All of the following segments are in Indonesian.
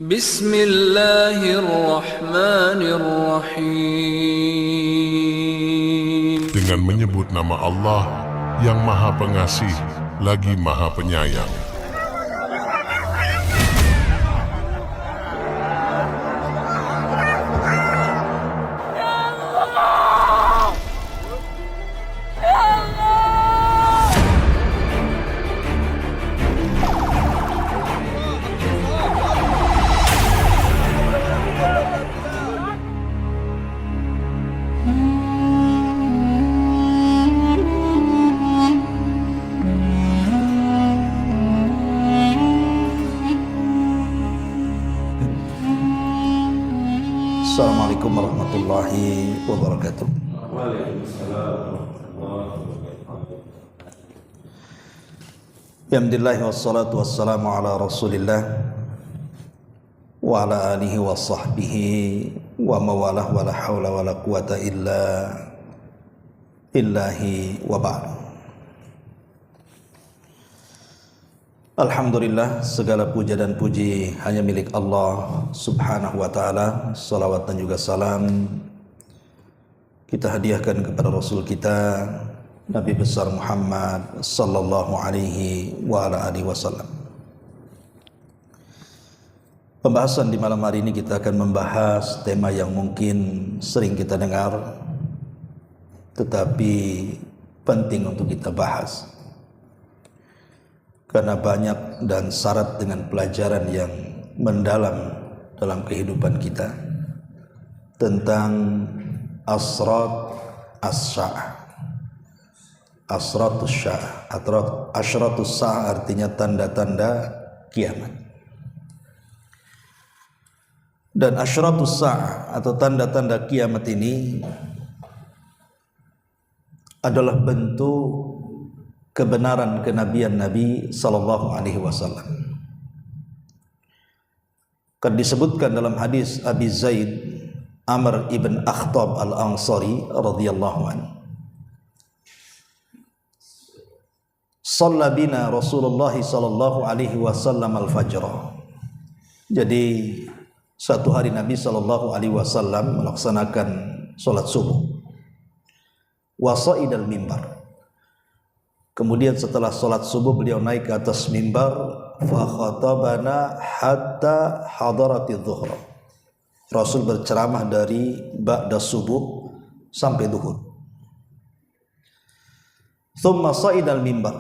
Bismillahirrahmanirrahim. Dengan menyebut nama Allah yang Maha Pengasih lagi Maha Penyayang. Assalamualaikum warahmatullahi wabarakatuh. Alhamdulillah wassalatu wassalamu ala rasulillah wa ala alihi wa sahbihi wa mawalah wa la hawla wa la quwata illa billahi wa ba'd. Alhamdulillah, segala puja dan puji hanya milik Allah subhanahu wa ta'ala. Salawat dan juga salam kita hadiahkan kepada Rasul kita Nabi besar Muhammad sallallahu alaihi wa ala alihi wasallam. Pembahasan di malam hari ini kita akan membahas tema yang mungkin sering kita dengar tetapi penting untuk kita bahas, karena banyak dan syarat dengan pelajaran yang mendalam dalam kehidupan kita tentang asrat as-sa'ah. Asratus sa'ah, asyratus sa'ah artinya tanda-tanda kiamat. Dan asyratus sa'ah atau tanda-tanda kiamat ini adalah bentuk kebenaran kenabian Nabi sallallahu alaihi wasallam. Kan disebutkan dalam hadis Abi Zaid Amr ibn Akhtab al-Ansari radhiyallahu anhu, shalla bina Rasulullah sallallahu alaihi wasallam al-fajr. Jadi suatu hari Nabi sallallahu alaihi wasallam melaksanakan salat subuh. Wa sa'idal mimbar. Kemudian setelah sholat subuh beliau naik ke atas mimbar. Fa khatabana hatta hadarati dhuhr. Rasul berceramah dari ba'da subuh sampai zuhur. Thumma sa'idal mimbar.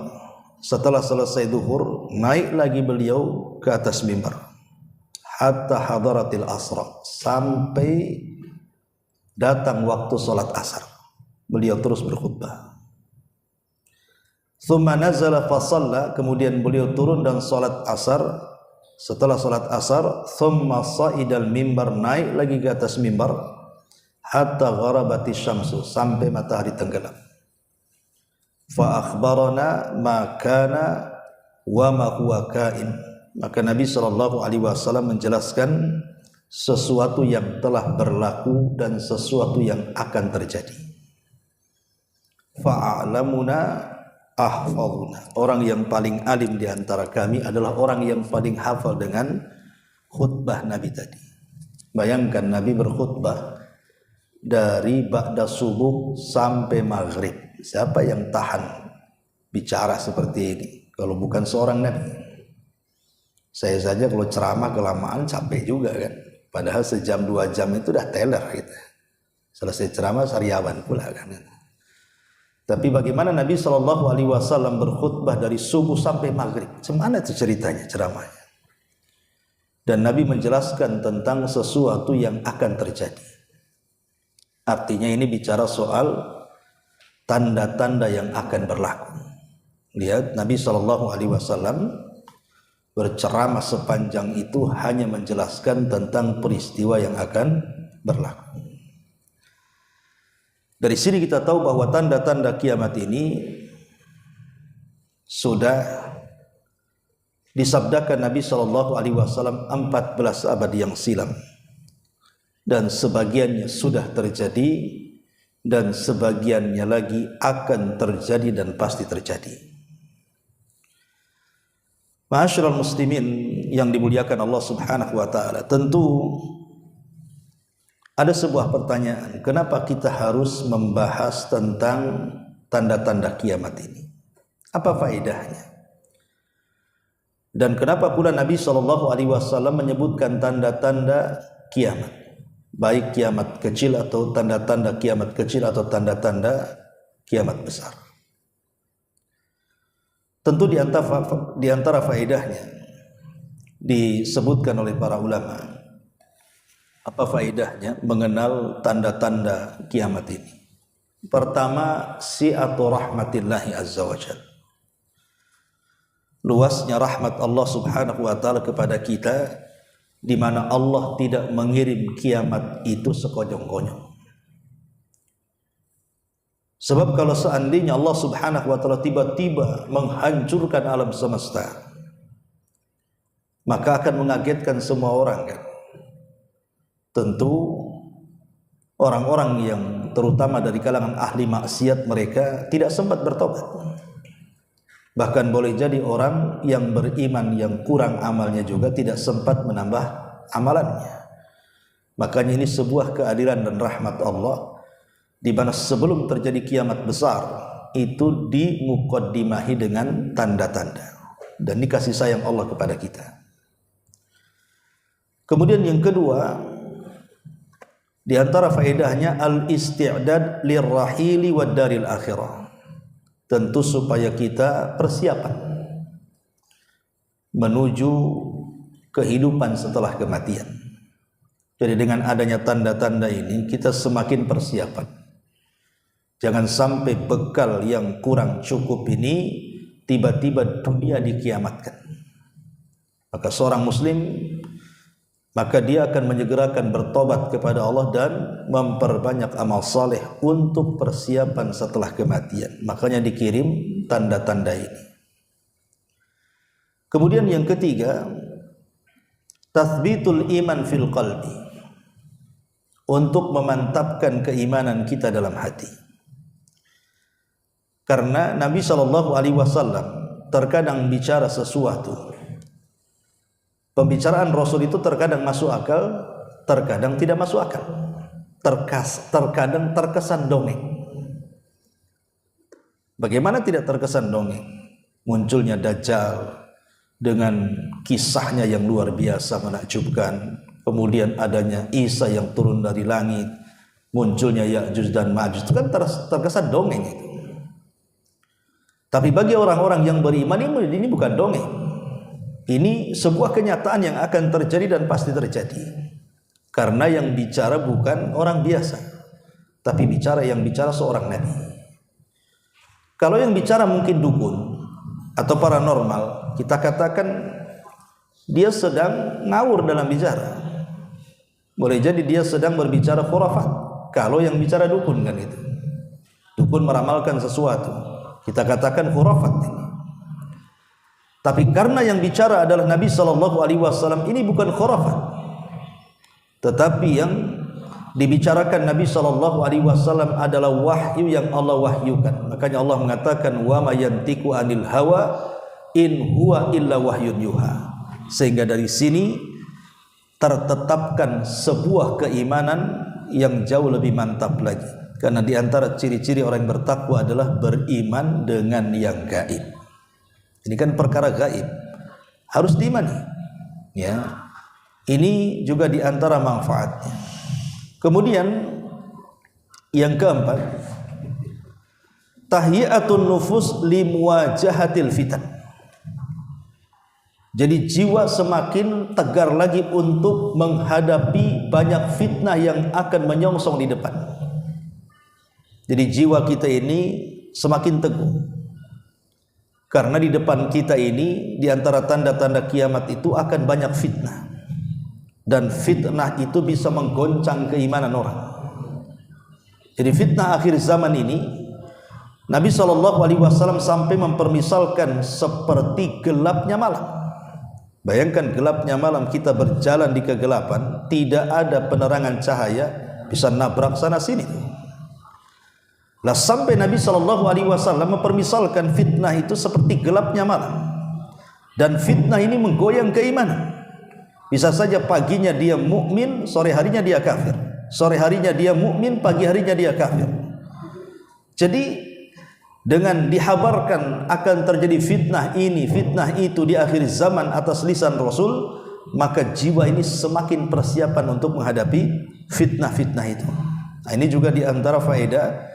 Setelah selesai zuhur naik lagi beliau ke atas mimbar hatta hadaratil asra, sampai datang waktu sholat asar. Beliau terus berkhutbah. Thumma nazala fa shalla, kemudian beliau turun dan salat asar. Setelah salat asar, thumma sa'idal mimbar, naik lagi ke atas mimbar hatta gharabati syamsu, sampai matahari tenggelam. Fa akhbarana ma kana wa ma huwa kain. Maka Nabi sallallahu alaihi wasallam menjelaskan sesuatu yang telah berlaku dan sesuatu yang akan terjadi. Fa'alamuna ahfaduna. Orang yang paling alim di antara kami adalah orang yang paling hafal dengan khutbah Nabi tadi. Bayangkan Nabi berkhutbah dari ba'da subuh sampai maghrib. Siapa yang tahan bicara seperti ini kalau bukan seorang Nabi? Saya saja kalau ceramah kelamaan capek juga kan. Padahal sejam 2 jam itu udah teler gitu. Selesai ceramah sariawan pula kan. Tapi bagaimana Nabi sallallahu alaihi wasallam berkhutbah dari subuh sampai maghrib? Semana itu ceritanya, ceramahnya? Dan Nabi menjelaskan tentang sesuatu yang akan terjadi. Artinya ini bicara soal tanda-tanda yang akan berlaku. Lihat, Nabi sallallahu alaihi wasallam berceramah sepanjang itu hanya menjelaskan tentang peristiwa yang akan berlaku. Dari sini kita tahu bahwa tanda-tanda kiamat ini sudah disabdakan Nabi sallallahu alaihi wasallam 14 abad yang silam, dan sebagiannya sudah terjadi dan sebagiannya lagi akan terjadi dan pasti terjadi. Ma'asyiral muslimin yang dimuliakan Allah Subhanahu wa taala, tentu ada sebuah pertanyaan, kenapa kita harus membahas tentang tanda-tanda kiamat ini? Apa faedahnya? Dan kenapa pula Nabi SAW menyebutkan tanda-tanda kiamat, baik kiamat kecil atau tanda-tanda kiamat kecil atau tanda-tanda kiamat besar? Tentu di antara faedahnya disebutkan oleh para ulama. Apa faedahnya mengenal tanda-tanda kiamat ini? Pertama, si'atu rahmatillahi azza wa jalla. Luasnya rahmat Allah Subhanahu wa taala kepada kita, di mana Allah tidak mengirim kiamat itu sekonyong-konyong. Sebab kalau seandainya Allah Subhanahu wa taala tiba-tiba menghancurkan alam semesta, maka akan mengagetkan semua orang kan. Tentu orang-orang yang terutama dari kalangan ahli maksiat, mereka tidak sempat bertobat. Bahkan boleh jadi orang yang beriman yang kurang amalnya juga tidak sempat menambah amalannya. Makanya ini sebuah keadilan dan rahmat Allah, di mana sebelum terjadi kiamat besar itu dimuqaddimahi dengan tanda-tanda, dan ini kasih sayang Allah kepada kita. Kemudian yang kedua, di antara faedahnya al-isti'dad lirrahili wad daril akhirah. Tentu supaya kita persiapan menuju kehidupan setelah kematian. Jadi dengan adanya tanda-tanda ini kita semakin persiapan. Jangan sampai bekal yang kurang cukup ini tiba-tiba dunia dikiamatkan. Maka seorang muslim, maka dia akan menyegerakan bertobat kepada Allah dan memperbanyak amal saleh untuk persiapan setelah kematian. Makanya dikirim tanda-tanda ini. Kemudian yang ketiga, tathbitul iman fil qalbi, untuk memantapkan keimanan kita dalam hati. Karena Nabi SAW terkadang bicara sesuatu, pembicaraan Rasul itu terkadang masuk akal, terkadang tidak masuk akal, terkadang terkesan dongeng. Bagaimana tidak terkesan dongeng? Munculnya Dajjal dengan kisahnya yang luar biasa menakjubkan, kemudian adanya Isa yang turun dari langit, munculnya Ya'juj dan Ma'juj, itu kan terkesan dongeng itu. Tapi bagi orang-orang yang beriman ini bukan dongeng. Ini sebuah kenyataan yang akan terjadi dan pasti terjadi. Karena yang bicara bukan orang biasa, tapi yang bicara seorang nabi. Kalau yang bicara mungkin dukun atau paranormal, kita katakan dia sedang ngawur dalam bicara. Boleh jadi dia sedang berbicara khurafat. Kalau yang bicara dukun kan itu. Dukun meramalkan sesuatu, kita katakan khurafat ini. Tapi karena yang bicara adalah Nabi SAW, ini bukan khurafat, tetapi yang dibicarakan Nabi SAW adalah wahyu yang Allah wahyukan. Makanya Allah mengatakan wa ma yantiqu anil hawa in huwa illa wahyun yuha. Sehingga dari sini tertetapkan sebuah keimanan yang jauh lebih mantap lagi. Karena di antara ciri-ciri orang yang bertakwa adalah beriman dengan yang gaib. Ini kan perkara gaib, harus diimani. Ya, ini juga di antara manfaatnya. Kemudian yang keempat, tahyiyatun nufus limuwajahatil fitan. Jadi jiwa semakin tegar lagi untuk menghadapi banyak fitnah yang akan menyongsong di depan. Jadi jiwa kita ini semakin teguh. Karena di depan kita ini, di antara tanda-tanda kiamat itu akan banyak fitnah. Dan fitnah itu bisa menggoncang keimanan orang. Jadi fitnah akhir zaman ini, Nabi SAW sampai mempermisalkan seperti gelapnya malam. Bayangkan gelapnya malam, kita berjalan di kegelapan, tidak ada penerangan cahaya, bisa nabrak sana sini. Lah sampai Nabi SAW mempermisalkan fitnah itu seperti gelapnya malam. Dan fitnah ini menggoyang keimanan. Bisa saja paginya dia mukmin, sore harinya dia kafir. Sore harinya dia mukmin, pagi harinya dia kafir. Jadi dengan dihabarkan akan terjadi fitnah ini, fitnah itu di akhir zaman atas lisan Rasul, maka jiwa ini semakin persiapan untuk menghadapi fitnah-fitnah itu. Nah, ini juga di antara faedah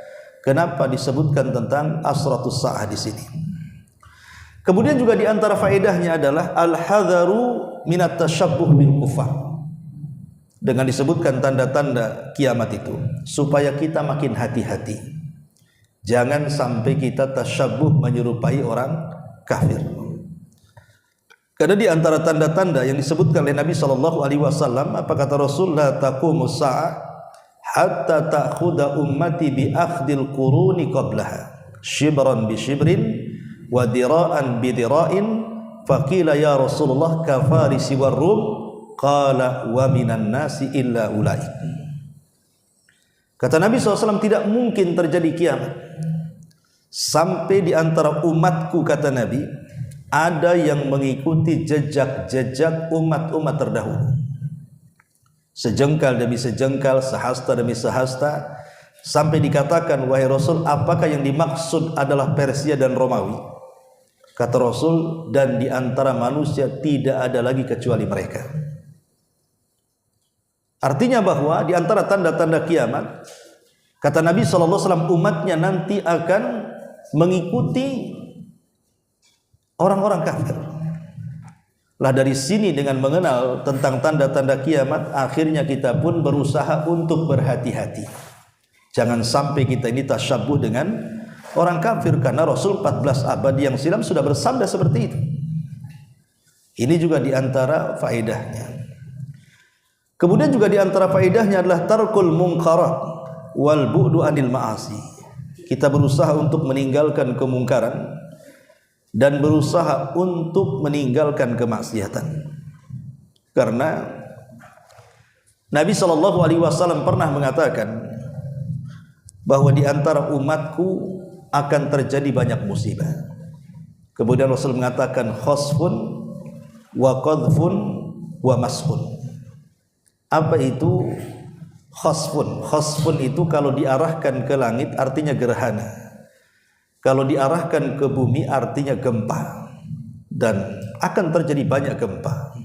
kenapa disebutkan tentang asratus saah di sini. Kemudian juga di antara faedahnya adalah al-hadharu minat tasyabbuh bil kufar. Dengan disebutkan tanda-tanda kiamat itu supaya kita makin hati-hati. Jangan sampai kita tasyabbuh menyerupai orang kafir. Karena di antara tanda-tanda yang disebutkan oleh Nabi SAW, apa kata Rasul? La taqumus sa'ah hatta ta'khudha ummati bi akhdil quruni qablaha shibran bi shibrin wa dira'an bi dira'in. Faqila ya Rasulullah kafarisi war rum, qala wa minan nasi illa ulaik. Kata Nabi SAW, tidak mungkin terjadi kiamat sampai di antara umatku, kata Nabi, ada yang mengikuti jejak-jejak umat-umat terdahulu, sejengkal demi sejengkal, sehasta demi sehasta, sampai dikatakan, wahai Rasul, apakah yang dimaksud adalah Persia dan Romawi? Kata Rasul, dan di antara manusia tidak ada lagi kecuali mereka. Artinya bahwa di antara tanda-tanda kiamat, kata Nabi SAW, umatnya nanti akan mengikuti orang-orang kafir. Lah dari sini dengan mengenal tentang tanda-tanda kiamat, akhirnya kita pun berusaha untuk berhati-hati. Jangan sampai kita ini tasyabbuh dengan orang kafir, karena Rasul 14 abad yang silam sudah bersabda seperti itu. Ini juga di antara faedahnya. Kemudian juga di antara faedahnya adalah tarkul munkarat wal bu'du anil ma'asi. Kita berusaha untuk meninggalkan kemungkaran dan berusaha untuk meninggalkan kemaksiatan. Karena Nabi SAW pernah mengatakan bahwa di antara umatku akan terjadi banyak musibah. Kemudian Rasul mengatakan khosfun wa qadhfun wa mashun. Apa itu khosfun? Khosfun itu kalau diarahkan ke langit artinya gerhana, kalau diarahkan ke bumi artinya gempa, dan akan terjadi banyak gempa.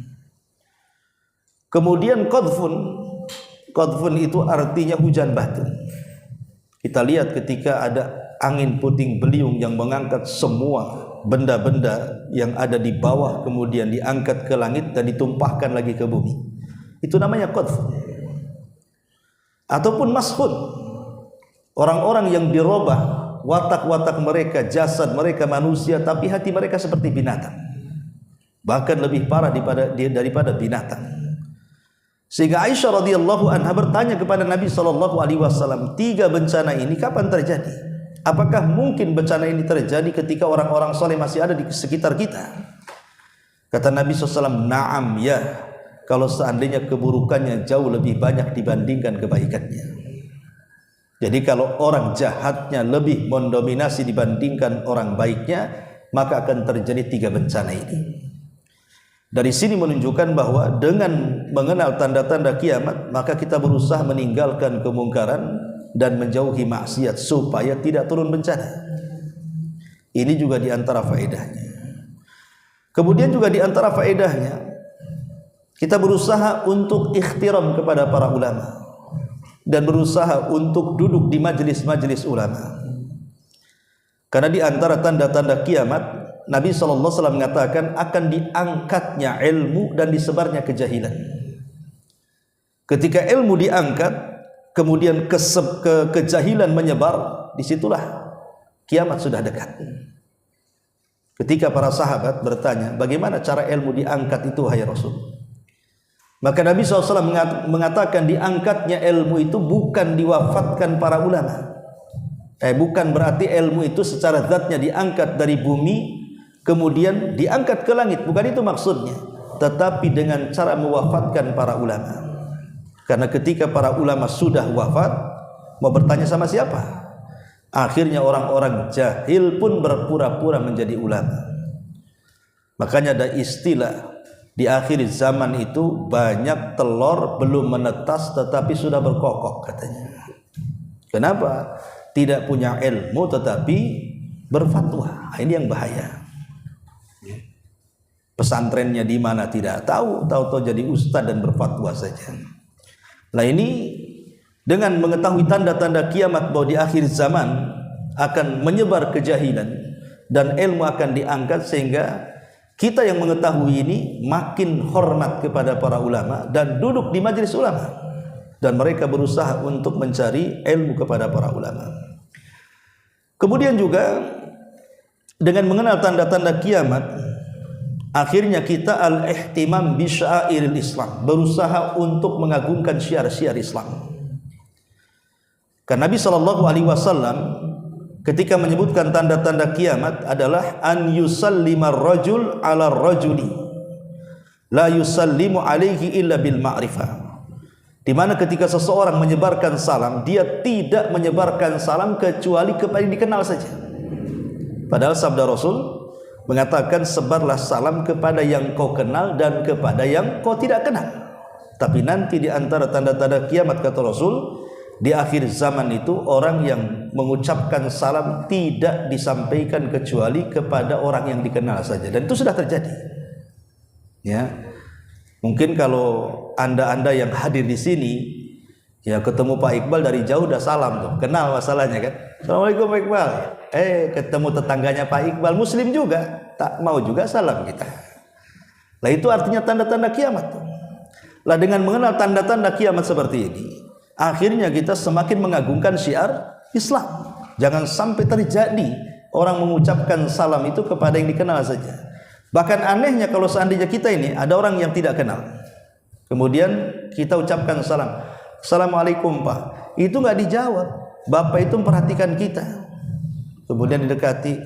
Kemudian qadhfun itu artinya hujan batu. Kita lihat ketika ada angin puting beliung yang mengangkat semua benda-benda yang ada di bawah, kemudian diangkat ke langit dan ditumpahkan lagi ke bumi, itu namanya qadhfun. Ataupun mashun, orang-orang yang dirubah watak-watak mereka, jasad mereka manusia, tapi hati mereka seperti binatang, bahkan lebih parah daripada binatang. Sehingga Aisyah radhiyallahu anha bertanya kepada Nabi SAW, 3 bencana ini kapan terjadi? Apakah mungkin bencana ini terjadi ketika orang-orang soleh masih ada di sekitar kita? Kata Nabi SAW, na'am, ya, kalau seandainya keburukannya jauh lebih banyak dibandingkan kebaikannya. Jadi kalau orang jahatnya lebih mendominasi dibandingkan orang baiknya, maka akan terjadi 3 bencana ini. Dari sini menunjukkan bahwa dengan mengenal tanda-tanda kiamat, maka kita berusaha meninggalkan kemungkaran dan menjauhi maksiat supaya tidak turun bencana. Ini juga di antara faedahnya. Kemudian juga di antara faedahnya, kita berusaha untuk ikhtiram kepada para ulama dan berusaha untuk duduk di majelis-majelis ulama. Karena di antara tanda-tanda kiamat, Nabi SAW mengatakan akan diangkatnya ilmu dan disebarnya kejahilan. Ketika ilmu diangkat, kemudian kejahilan menyebar, disitulah kiamat sudah dekat. Ketika para sahabat bertanya, bagaimana cara ilmu diangkat itu, hai Rasul? Maka Nabi SAW mengatakan diangkatnya ilmu itu bukan diwafatkan para ulama. Bukan berarti ilmu itu secara zatnya diangkat dari bumi kemudian diangkat ke langit, bukan itu maksudnya, tetapi dengan cara mewafatkan para ulama. Karena ketika para ulama sudah wafat, mau bertanya sama siapa? Akhirnya orang-orang jahil pun berpura-pura menjadi ulama. Makanya ada istilah di akhir zaman itu banyak telur belum menetas tetapi sudah berkokok katanya. Kenapa? Tidak punya ilmu tetapi berfatwa. Ini yang bahaya. Pesantrennya di mana tidak tahu, tahu-tahu jadi ustaz dan berfatwa saja. Nah ini dengan mengetahui tanda-tanda kiamat bahwa di akhir zaman akan menyebar kejahilan dan ilmu akan diangkat, sehingga kita yang mengetahui ini makin hormat kepada para ulama dan duduk di majelis ulama, dan mereka berusaha untuk mencari ilmu kepada para ulama. Kemudian juga dengan mengenal tanda-tanda kiamat, akhirnya kita al-ihtimam bi sya'airil Islam, berusaha untuk mengagungkan syiar-syiar Islam. Karena Nabi SAW ketika menyebutkan tanda-tanda kiamat adalah an yusallima rajul ala rajuli la yusallimu alaihi illa bil ma'rifah, di mana ketika seseorang menyebarkan salam, dia tidak menyebarkan salam kecuali kepada yang dikenal saja. Padahal sabda Rasul mengatakan sebarlah salam kepada yang kau kenal dan kepada yang kau tidak kenal. Tapi nanti di antara tanda-tanda kiamat kata Rasul, di akhir zaman itu orang yang mengucapkan salam tidak disampaikan kecuali kepada orang yang dikenal saja, dan itu sudah terjadi. Ya, mungkin kalau anda yang hadir di sini, ya ketemu Pak Iqbal dari jauh udah salam tuh, kenal masalahnya kan. Assalamualaikum Pak Iqbal. Ketemu tetangganya Pak Iqbal Muslim juga, tak mau juga salam kita. Lah itu artinya tanda-tanda kiamat tuh. Lah dengan mengenal tanda-tanda kiamat seperti ini, akhirnya kita semakin mengagungkan syiar Islam. Jangan sampai terjadi orang mengucapkan salam itu kepada yang dikenal saja. Bahkan anehnya kalau seandainya kita ini ada orang yang tidak kenal, kemudian kita ucapkan salam, Assalamualaikum Pak, itu nggak dijawab. Bapak itu memperhatikan kita, kemudian didekati,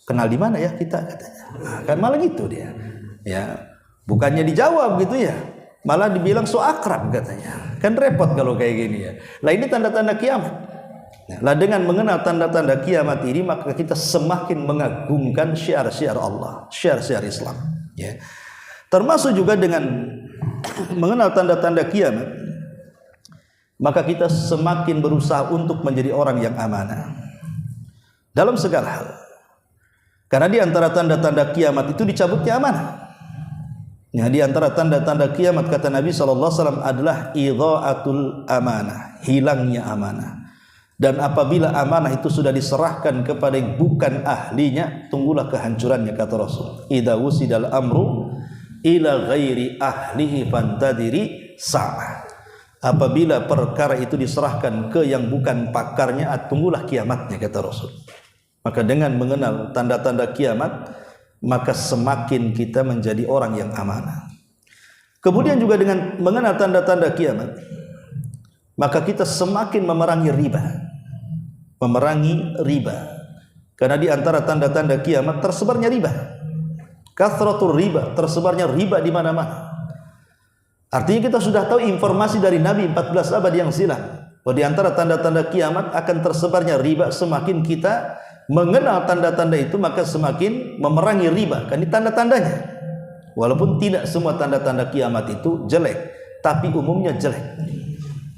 kenal di mana ya kita katanya. Nah, kan malah gitu dia. Ya, bukannya dijawab gitu ya, malah dibilang so akrab katanya. Kan repot kalau kayak gini ya. Lah ini tanda-tanda kiamat. Lah dengan mengenal tanda-tanda kiamat ini, maka kita semakin mengagungkan syiar-syiar Allah, syiar-syiar Islam. Ya. Termasuk juga dengan mengenal tanda-tanda kiamat, maka kita semakin berusaha untuk menjadi orang yang amanah dalam segala hal. Karena di antara tanda-tanda kiamat itu dicabutnya amanah. Ya, di antara tanda-tanda kiamat kata Nabi SAW adalah idha'atul amanah, hilangnya amanah. Dan apabila amanah itu sudah diserahkan kepada yang bukan ahlinya, tunggulah kehancurannya kata Rasul. Idza wusidal amru ila ghairi ahlihi fantadiri sa'ah. Apabila perkara itu diserahkan ke yang bukan pakarnya, tunggulah kiamatnya kata Rasul. Maka dengan mengenal tanda-tanda kiamat, maka semakin kita menjadi orang yang amanah. Kemudian juga dengan mengenal tanda-tanda kiamat, maka kita semakin memerangi riba. Memerangi riba. Karena di antara tanda-tanda kiamat tersebarnya riba. Kathratul riba, tersebarnya riba di mana-mana. Artinya kita sudah tahu informasi dari Nabi 14 abad yang silam bahwa di antara tanda-tanda kiamat akan tersebarnya riba. Semakin kita mengenal tanda-tanda itu, maka semakin memerangi riba. Kan ini tanda-tandanya. Walaupun tidak semua tanda-tanda kiamat itu jelek, tapi umumnya jelek.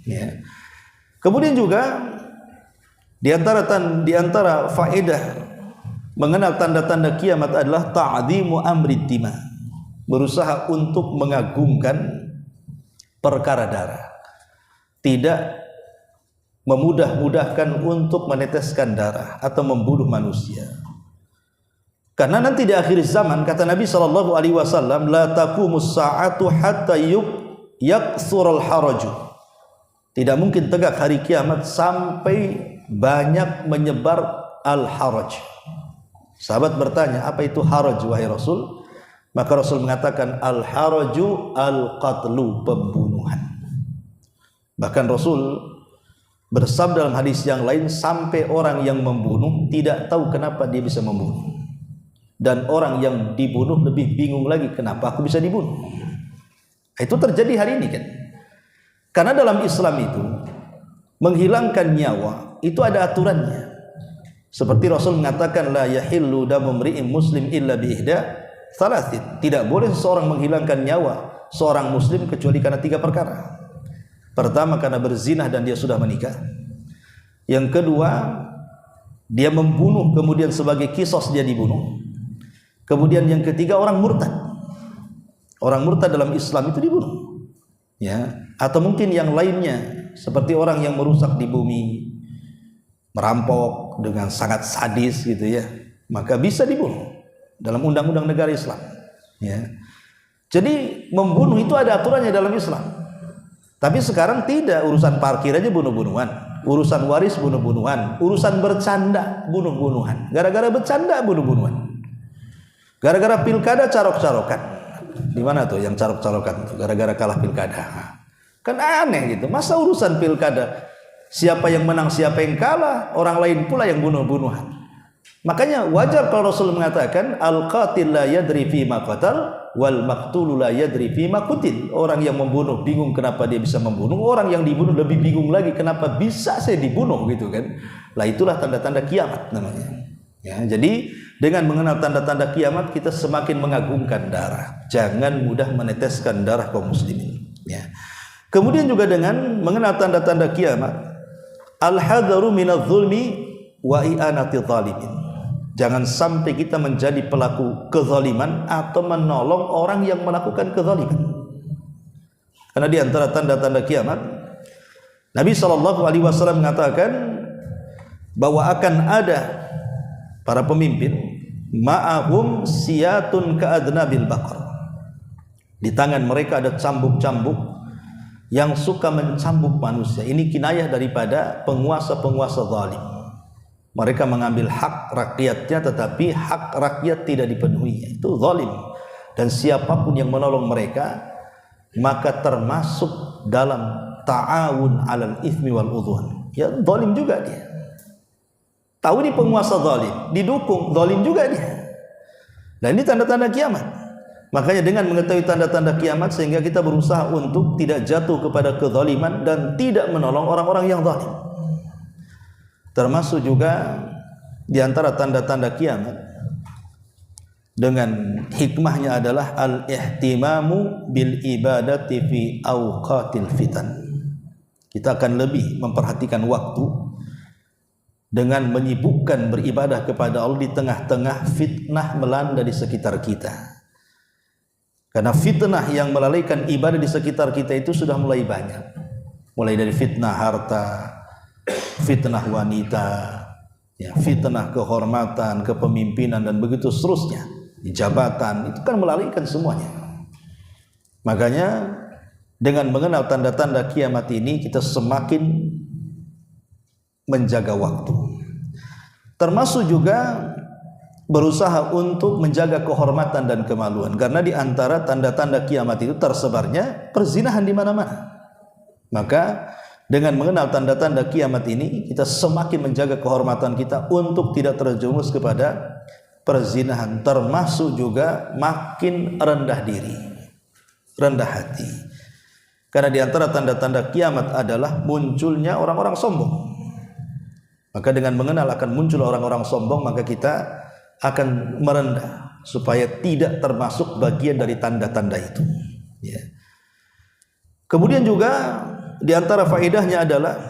Ya. Kemudian juga di antara faedah mengenal tanda-tanda kiamat adalah ta'dhimu amrid dima, berusaha untuk mengagungkan perkara darah, tidak memudah-mudahkan untuk meneteskan darah atau membunuh manusia. Karena nanti di akhir zaman kata Nabi SAW, la taqumus sa'atu hatta yakthurul haraju. Tidak mungkin tegak hari kiamat sampai banyak menyebar al-haraj. Sahabat bertanya, apa itu haraj wahai Rasul? Maka Rasul mengatakan al-haraju al-qatlu, pembunuhan. Bahkan Rasul bersabda dalam hadis yang lain, sampai orang yang membunuh tidak tahu kenapa dia bisa membunuh, dan orang yang dibunuh lebih bingung lagi, kenapa aku bisa dibunuh. Itu terjadi hari ini kan. Karena dalam Islam itu menghilangkan nyawa itu ada aturannya. Seperti Rasul mengatakan la yahillu damu mri'in muslim illa bi ihda Thalathin, tidak boleh seseorang menghilangkan nyawa seorang muslim kecuali karena 3 perkara. Pertama, karena berzinah dan dia sudah menikah. Yang kedua, dia membunuh kemudian sebagai kisos dia dibunuh. Kemudian yang ketiga, orang murtad. Orang murtad dalam Islam itu dibunuh. Ya, atau mungkin yang lainnya seperti orang yang merusak di bumi, merampok dengan sangat sadis gitu ya, maka bisa dibunuh dalam undang-undang negara Islam. Ya. Jadi membunuh itu ada aturannya dalam Islam. Tapi sekarang tidak, urusan parkir aja bunuh-bunuhan, urusan waris bunuh-bunuhan, urusan bercanda bunuh-bunuhan. Gara-gara bercanda bunuh-bunuhan. Gara-gara pilkada carok-carokan. Di mana tuh yang carok-carokan? Gara-gara kalah pilkada. Kan aneh gitu. Masa urusan pilkada siapa yang menang, siapa yang kalah, orang lain pula yang bunuh-bunuhan. Makanya wajar kalau Rasul mengatakan al-qatil la yadri fi ma qatal wal maqtul la yadri fi ma qutil. Orang yang membunuh bingung kenapa dia bisa membunuh, orang yang dibunuh lebih bingung lagi kenapa bisa saya dibunuh gitu kan. Lah itulah tanda-tanda kiamat namanya. Ya, jadi dengan mengenal tanda-tanda kiamat kita semakin mengagungkan darah. Jangan mudah meneteskan darah kaum muslimin. Ya. Kemudian juga dengan mengenal tanda-tanda kiamat, al-hadzaru minadz zulmi wa i'anati zalimin. Jangan sampai kita menjadi pelaku kezaliman atau menolong orang yang melakukan kezaliman. Karena di antara tanda-tanda kiamat, Nabi SAW mengatakan bahwa akan ada para pemimpin ma'ahum siyatun ka'adnabil baqar. Di tangan mereka ada cambuk-cambuk yang suka mencambuk manusia. Ini kinayah daripada penguasa-penguasa zalim. Mereka mengambil hak rakyatnya tetapi hak rakyat tidak dipenuhi. Itu zalim. Dan siapapun yang menolong mereka maka termasuk dalam ta'awun 'alal itsmi wal udwan. Ya zalim juga dia. Tahu ini penguasa zalim, didukung zalim juga dia. Dan ini tanda-tanda kiamat. Makanya dengan mengetahui tanda-tanda kiamat sehingga kita berusaha untuk tidak jatuh kepada kezaliman dan tidak menolong orang-orang yang zalim. Termasuk juga di antara tanda-tanda kiamat dengan hikmahnya adalah al-ihtimamu bil ibadati fi awqatil fitan. Kita akan lebih memperhatikan waktu dengan menyibukkan beribadah kepada Allah di tengah-tengah fitnah melanda di sekitar kita. Karena fitnah yang melalaikan ibadah di sekitar kita itu sudah mulai banyak. Mulai dari fitnah harta, fitnah wanita, ya, fitnah kehormatan, kepemimpinan dan begitu seterusnya. Di jabatan itu kan melalaikan semuanya. Makanya dengan mengenal tanda-tanda kiamat ini kita semakin menjaga waktu. Termasuk juga berusaha untuk menjaga kehormatan dan kemaluan. Karena di antara tanda-tanda kiamat itu tersebarnya perzinahan di mana-mana. Maka dengan mengenal tanda-tanda kiamat ini kita semakin menjaga kehormatan kita untuk tidak terjerumus kepada perzinahan. Termasuk juga makin rendah diri, rendah hati. Karena di antara tanda-tanda kiamat adalah munculnya orang-orang sombong. Maka dengan mengenal akan muncul orang-orang sombong, maka kita akan merendah supaya tidak termasuk bagian dari tanda-tanda itu. Ya. Kemudian juga di antara faedahnya adalah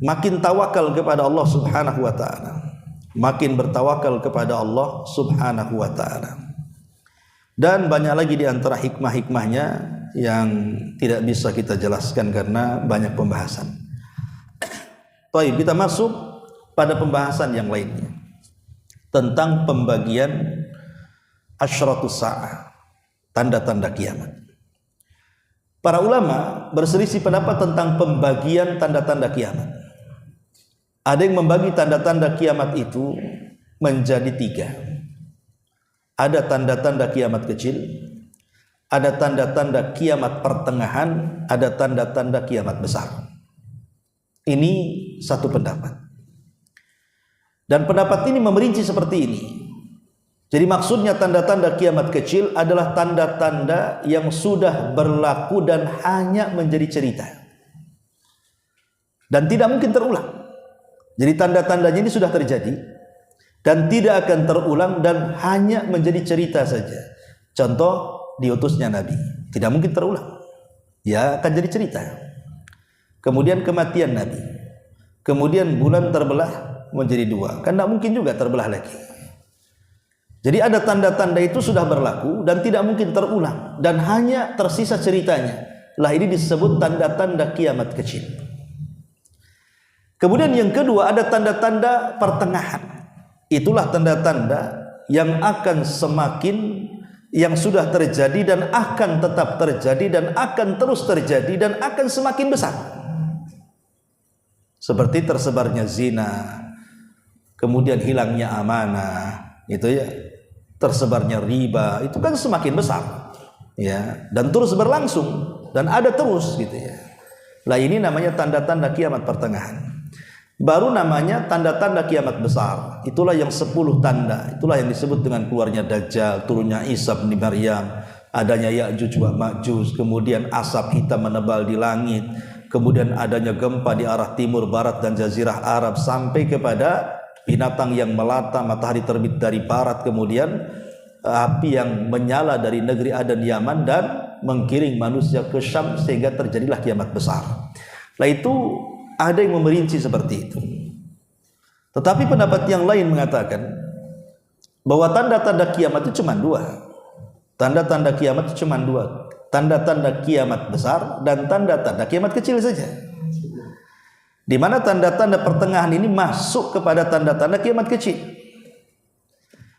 makin tawakal kepada Allah Subhanahu wa taala. Makin bertawakal kepada Allah Subhanahu wa taala. Dan banyak lagi di antara hikmah-hikmahnya yang tidak bisa kita jelaskan karena banyak pembahasan. Baik, kita masuk pada pembahasan yang lainnya tentang pembagian asyratus sa'ah, tanda-tanda kiamat. Para ulama berselisih pendapat tentang pembagian tanda-tanda kiamat. Ada yang membagi tanda-tanda kiamat itu menjadi 3. Ada tanda-tanda kiamat kecil, ada tanda-tanda kiamat pertengahan, ada tanda-tanda kiamat besar. Ini satu pendapat. Dan pendapat ini memerinci seperti ini. Jadi maksudnya tanda-tanda kiamat kecil adalah tanda-tanda yang sudah berlaku dan hanya menjadi cerita. Dan tidak mungkin terulang. Jadi tanda-tandanya ini sudah terjadi dan tidak akan terulang dan hanya menjadi cerita saja. Contoh diutusnya Nabi, tidak mungkin terulang. Ya akan jadi cerita. Kemudian kematian Nabi. Kemudian bulan terbelah menjadi dua. Kan tidak mungkin juga terbelah lagi. Jadi ada tanda-tanda itu sudah berlaku dan tidak mungkin terulang. Dan hanya tersisa ceritanya. Lah ini disebut tanda-tanda kiamat kecil. Kemudian yang kedua ada tanda-tanda pertengahan. Itulah tanda-tanda yang akan semakin, yang sudah terjadi dan akan tetap terjadi dan akan terus terjadi dan akan semakin besar. Seperti tersebarnya zina, kemudian hilangnya amanah, itu ya, tersebarnya riba, itu kan semakin besar, ya, dan terus berlangsung dan ada terus, gitu ya. Lah ini namanya tanda-tanda kiamat pertengahan. Baru namanya tanda-tanda kiamat besar. Itulah yang 10 tanda. Itulah yang disebut dengan keluarnya Dajjal, turunnya Isa bin Maryam, adanya Ya'juj wa Ma'juj, kemudian asap hitam menebal di langit, kemudian adanya gempa di arah timur, barat dan jazirah Arab, sampai kepada binatang yang melata, matahari terbit dari barat, kemudian api yang menyala dari negeri Aden Yaman dan menggiring manusia ke Syam sehingga terjadilah kiamat besar. Lah itu ada yang memerinci seperti itu. Tetapi pendapat yang lain mengatakan bahwa tanda-tanda kiamat itu cuma 2. Tanda-tanda kiamat itu cuma 2. Tanda-tanda kiamat besar dan tanda-tanda kiamat kecil saja. Di mana tanda-tanda pertengahan ini masuk kepada tanda-tanda kiamat kecil.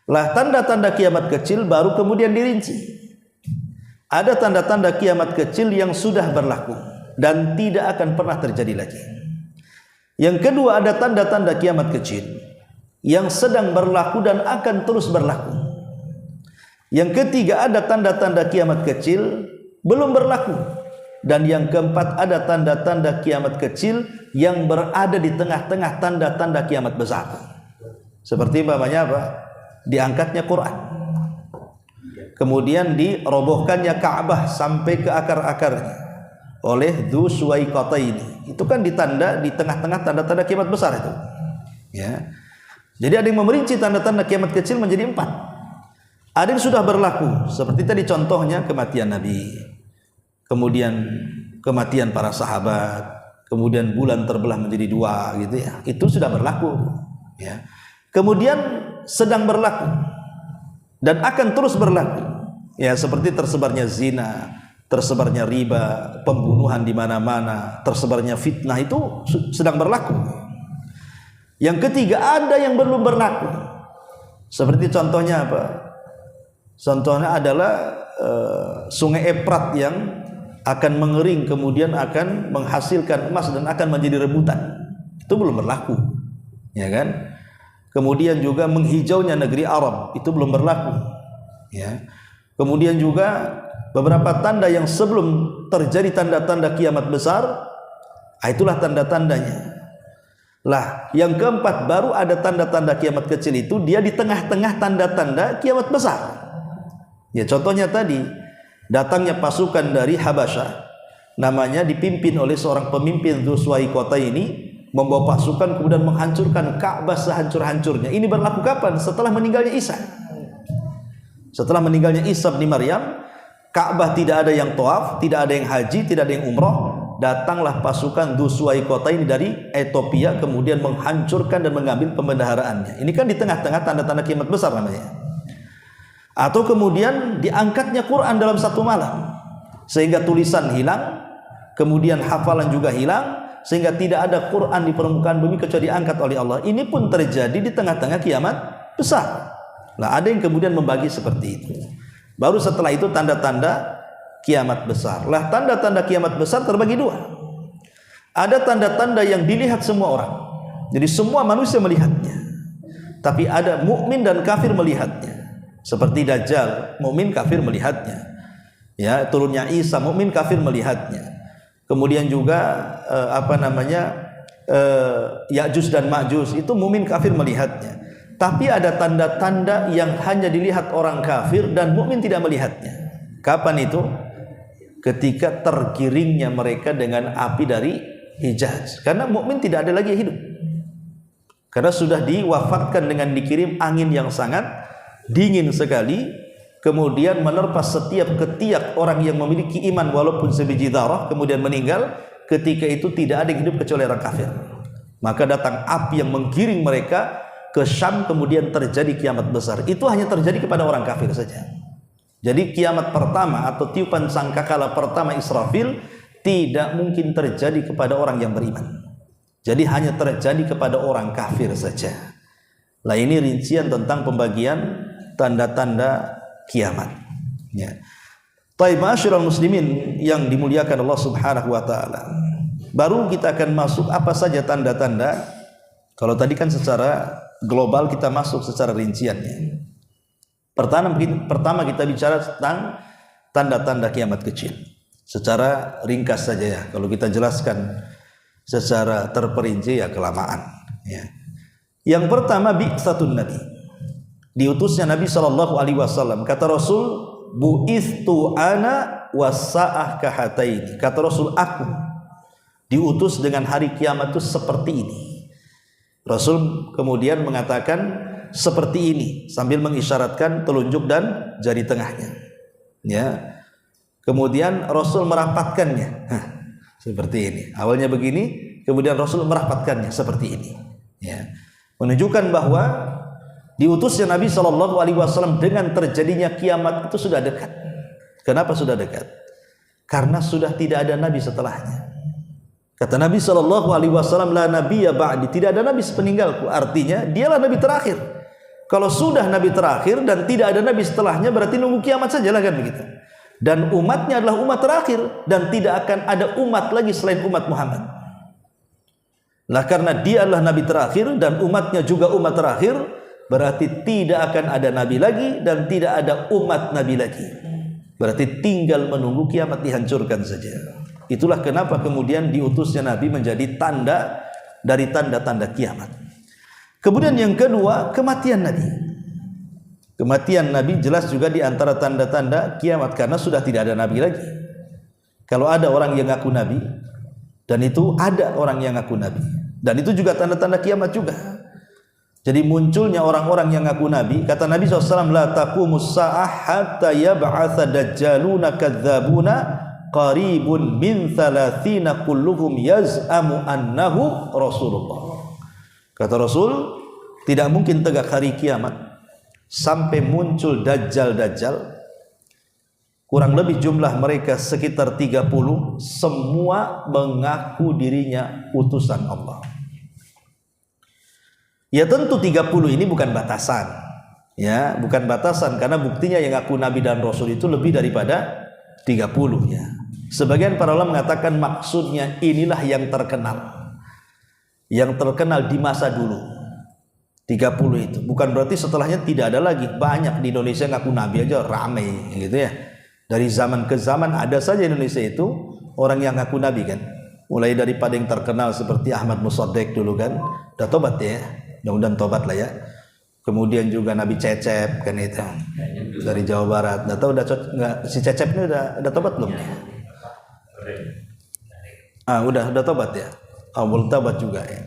Lah tanda-tanda kiamat kecil baru kemudian dirinci. Ada tanda-tanda kiamat kecil yang sudah berlaku dan tidak akan pernah terjadi lagi. Yang kedua ada tanda-tanda kiamat kecil yang sedang berlaku dan akan terus berlaku. Yang ketiga ada tanda-tanda kiamat kecil belum berlaku. Dan yang keempat ada tanda-tanda kiamat kecil yang berada di tengah-tengah tanda-tanda kiamat besar. Seperti umpamanya apa? Diangkatnya Quran, kemudian dirobohkannya Ka'bah sampai ke akar-akarnya oleh Dzu Suwaikataini. Itu kan ditanda di tengah-tengah tanda-tanda kiamat besar itu, ya. Jadi ada yang memerinci tanda-tanda kiamat kecil menjadi 4. Ada yang sudah berlaku, seperti tadi contohnya kematian Nabi, kemudian kematian para sahabat, kemudian bulan terbelah menjadi 2, gitu ya. Itu sudah berlaku, ya. Kemudian sedang berlaku dan akan terus berlaku, ya, seperti tersebarnya zina, tersebarnya riba, pembunuhan di mana-mana, tersebarnya fitnah, itu sedang berlaku. Yang ketiga ada yang belum berlaku. Seperti contohnya apa? Contohnya adalah sungai Efrat yang akan mengering kemudian akan menghasilkan emas dan akan menjadi rebutan. Itu belum berlaku, ya kan? Kemudian juga menghijaunya negeri Arab, itu belum berlaku, ya. Kemudian juga beberapa tanda yang sebelum terjadi tanda-tanda kiamat besar, itulah tanda-tandanya. Lah, yang keempat baru ada tanda-tanda kiamat kecil, itu dia di tengah-tengah tanda-tanda kiamat besar. Ya, contohnya tadi datangnya pasukan dari Habasyah, namanya dipimpin oleh seorang pemimpin Dzu Suwaikataini, membawa pasukan kemudian menghancurkan Ka'bah sehancur-hancurnya. Ini berlaku kapan? Setelah meninggalnya Isa. Setelah meninggalnya Isa bin Maryam, Ka'bah tidak ada yang tawaf, tidak ada yang haji, tidak ada yang umroh. Datanglah pasukan Dzu Suwaikataini dari Ethiopia kemudian menghancurkan dan mengambil pembendaharaannya. Ini kan di tengah-tengah tanda-tanda kiamat besar namanya. Atau kemudian diangkatnya Quran dalam satu malam sehingga tulisan hilang, kemudian hafalan juga hilang, sehingga tidak ada Quran di permukaan bumi kecuali diangkat oleh Allah. Ini pun terjadi di tengah-tengah kiamat besar. Lah ada yang kemudian membagi seperti itu. Baru setelah itu tanda-tanda kiamat besar. Lah tanda-tanda kiamat besar terbagi 2. Ada tanda-tanda yang dilihat semua orang, jadi semua manusia melihatnya. Tapi ada mukmin dan kafir melihatnya. Seperti Dajjal, mukmin kafir melihatnya. Ya, turunnya Isa, mukmin kafir melihatnya. Kemudian juga Ya'juj dan Ma'juj, itu mukmin kafir melihatnya. Tapi ada tanda-tanda yang hanya dilihat orang kafir dan mukmin tidak melihatnya. Kapan itu? Ketika tergiringnya mereka dengan api dari Hijaz. Karena mukmin tidak ada lagi hidup. Karena sudah diwafatkan dengan dikirim angin yang sangat dingin sekali, kemudian menerpa setiap ketiak orang yang memiliki iman walaupun sebiji dzarrah, kemudian meninggal, ketika itu tidak ada yang hidup kecuali orang kafir. Maka datang api yang menggiring mereka ke Syam, kemudian terjadi kiamat besar. Itu hanya terjadi kepada orang kafir saja. Jadi kiamat pertama atau tiupan sangkakala pertama Israfil tidak mungkin terjadi kepada orang yang beriman. Jadi hanya terjadi kepada orang kafir saja. Nah, ini rincian tentang pembagian tanda-tanda kiamat. Ya. Taib ma'asyiral muslimin yang dimuliakan Allah Subhanahu wa taala. Baru kita akan masuk apa saja tanda-tanda. Kalau tadi kan secara global, kita masuk secara rinciannya. Pertama kita bicara tentang tanda-tanda kiamat kecil. Secara ringkas saja ya. Kalau kita jelaskan secara terperinci ya kelamaan. Ya. Yang pertama bi'tsatun Nabi. Diutusnya Nabi SAW. Kata Rasul, bu'ithtu ana wasa'ah kahataini. Kata Rasul, aku diutus dengan hari kiamat itu seperti ini. Rasul kemudian mengatakan seperti ini sambil mengisyaratkan telunjuk dan jari tengahnya. Ya. Kemudian Rasul merapatkannya. Seperti ini. Awalnya begini, kemudian Rasul merapatkannya seperti ini. Ya. Menunjukkan bahwa diutusnya Nabi SAW dengan terjadinya kiamat itu sudah dekat. Kenapa sudah dekat? Karena sudah tidak ada nabi setelahnya. Kata Nabi SAW, la nabiyya ba'di, tidak ada nabi sepeninggalku. Artinya dialah nabi terakhir. Kalau sudah nabi terakhir dan tidak ada nabi setelahnya, berarti nunggu kiamat sajalah kan begitu. Dan umatnya adalah umat terakhir dan tidak akan ada umat lagi selain umat Muhammad. Lah karena dia adalah nabi terakhir dan umatnya juga umat terakhir, berarti tidak akan ada nabi lagi dan tidak ada umat nabi lagi. Berarti tinggal menunggu kiamat dihancurkan saja. Itulah kenapa kemudian diutusnya nabi menjadi tanda dari tanda-tanda kiamat. Kemudian yang kedua, kematian nabi. Kematian nabi jelas juga di antara tanda-tanda kiamat karena sudah tidak ada nabi lagi. Kalau ada orang yang ngaku nabi, dan itu ada orang yang ngaku nabi, dan itu juga tanda-tanda kiamat juga. Jadi munculnya orang-orang yang ngaku nabi. Kata Nabi SAW, la taqumus sa'ah hatta yab'atha dajjaluna kadzabuna qaribun min 30 kulluhum yaz'amu annahu Rasulullah. Kata Rasul, tidak mungkin tegak hari kiamat sampai muncul dajjal-dajjal. Kurang lebih jumlah mereka sekitar 30, semua mengaku dirinya utusan Allah. Ya tentu 30 ini bukan batasan. Ya, bukan batasan karena buktinya yang ngaku nabi dan rasul itu lebih daripada 30 ya. Sebagian para ulama mengatakan maksudnya inilah yang terkenal. Yang terkenal di masa dulu. 30 itu. Bukan berarti setelahnya tidak ada lagi. Banyak di Indonesia ngaku nabi aja ramai gitu ya. Dari zaman ke zaman ada saja Indonesia itu orang yang ngaku nabi kan. Mulai daripada yang terkenal seperti Ahmad Musaddiq dulu kan. Udah tobat ya. Mudah-mudahan tobat lah ya. Kemudian juga Nabi Cecep kan itu dari Jawa Barat. Udah tahu enggak si Cecep ini udah tobat belum? Udah tobat ya. Belum tobat juga ya.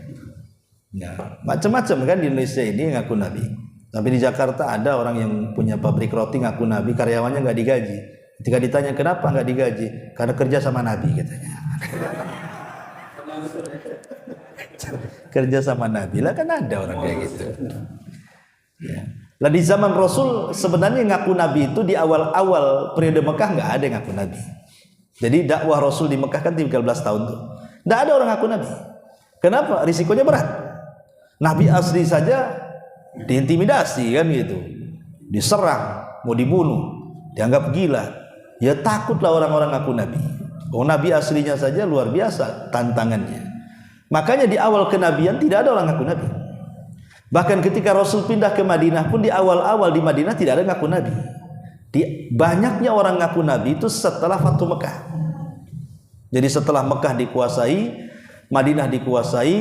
Ya, macam-macam kan di Indonesia ini yang ngaku nabi. Tapi di Jakarta ada orang yang punya pabrik roti ngaku nabi, karyawannya nggak digaji. Ketika ditanya kenapa nggak digaji, karena kerja sama nabi katanya. Kerja sama nabi lah kan ada orang kayak gitu. Ya. Lah di zaman Rasul sebenarnya ngaku nabi itu di awal-awal periode Mekah nggak ada yang ngaku nabi. Jadi dakwah Rasul di Mekah kan 13 tahun tuh. Nggak ada orang ngaku nabi. Kenapa? Risikonya berat. Nabi asli saja diintimidasi kan gitu. Diserang, mau dibunuh, dianggap gila. Ya takutlah orang-orang ngaku nabi. Nabi aslinya saja luar biasa tantangannya. Makanya di awal kenabian tidak ada orang ngaku nabi. Bahkan ketika Rasul pindah ke Madinah pun di awal-awal di Madinah tidak ada ngaku nabi. Banyaknya orang ngaku nabi itu setelah Fathu Mekah. Jadi setelah Mekah dikuasai, Madinah dikuasai,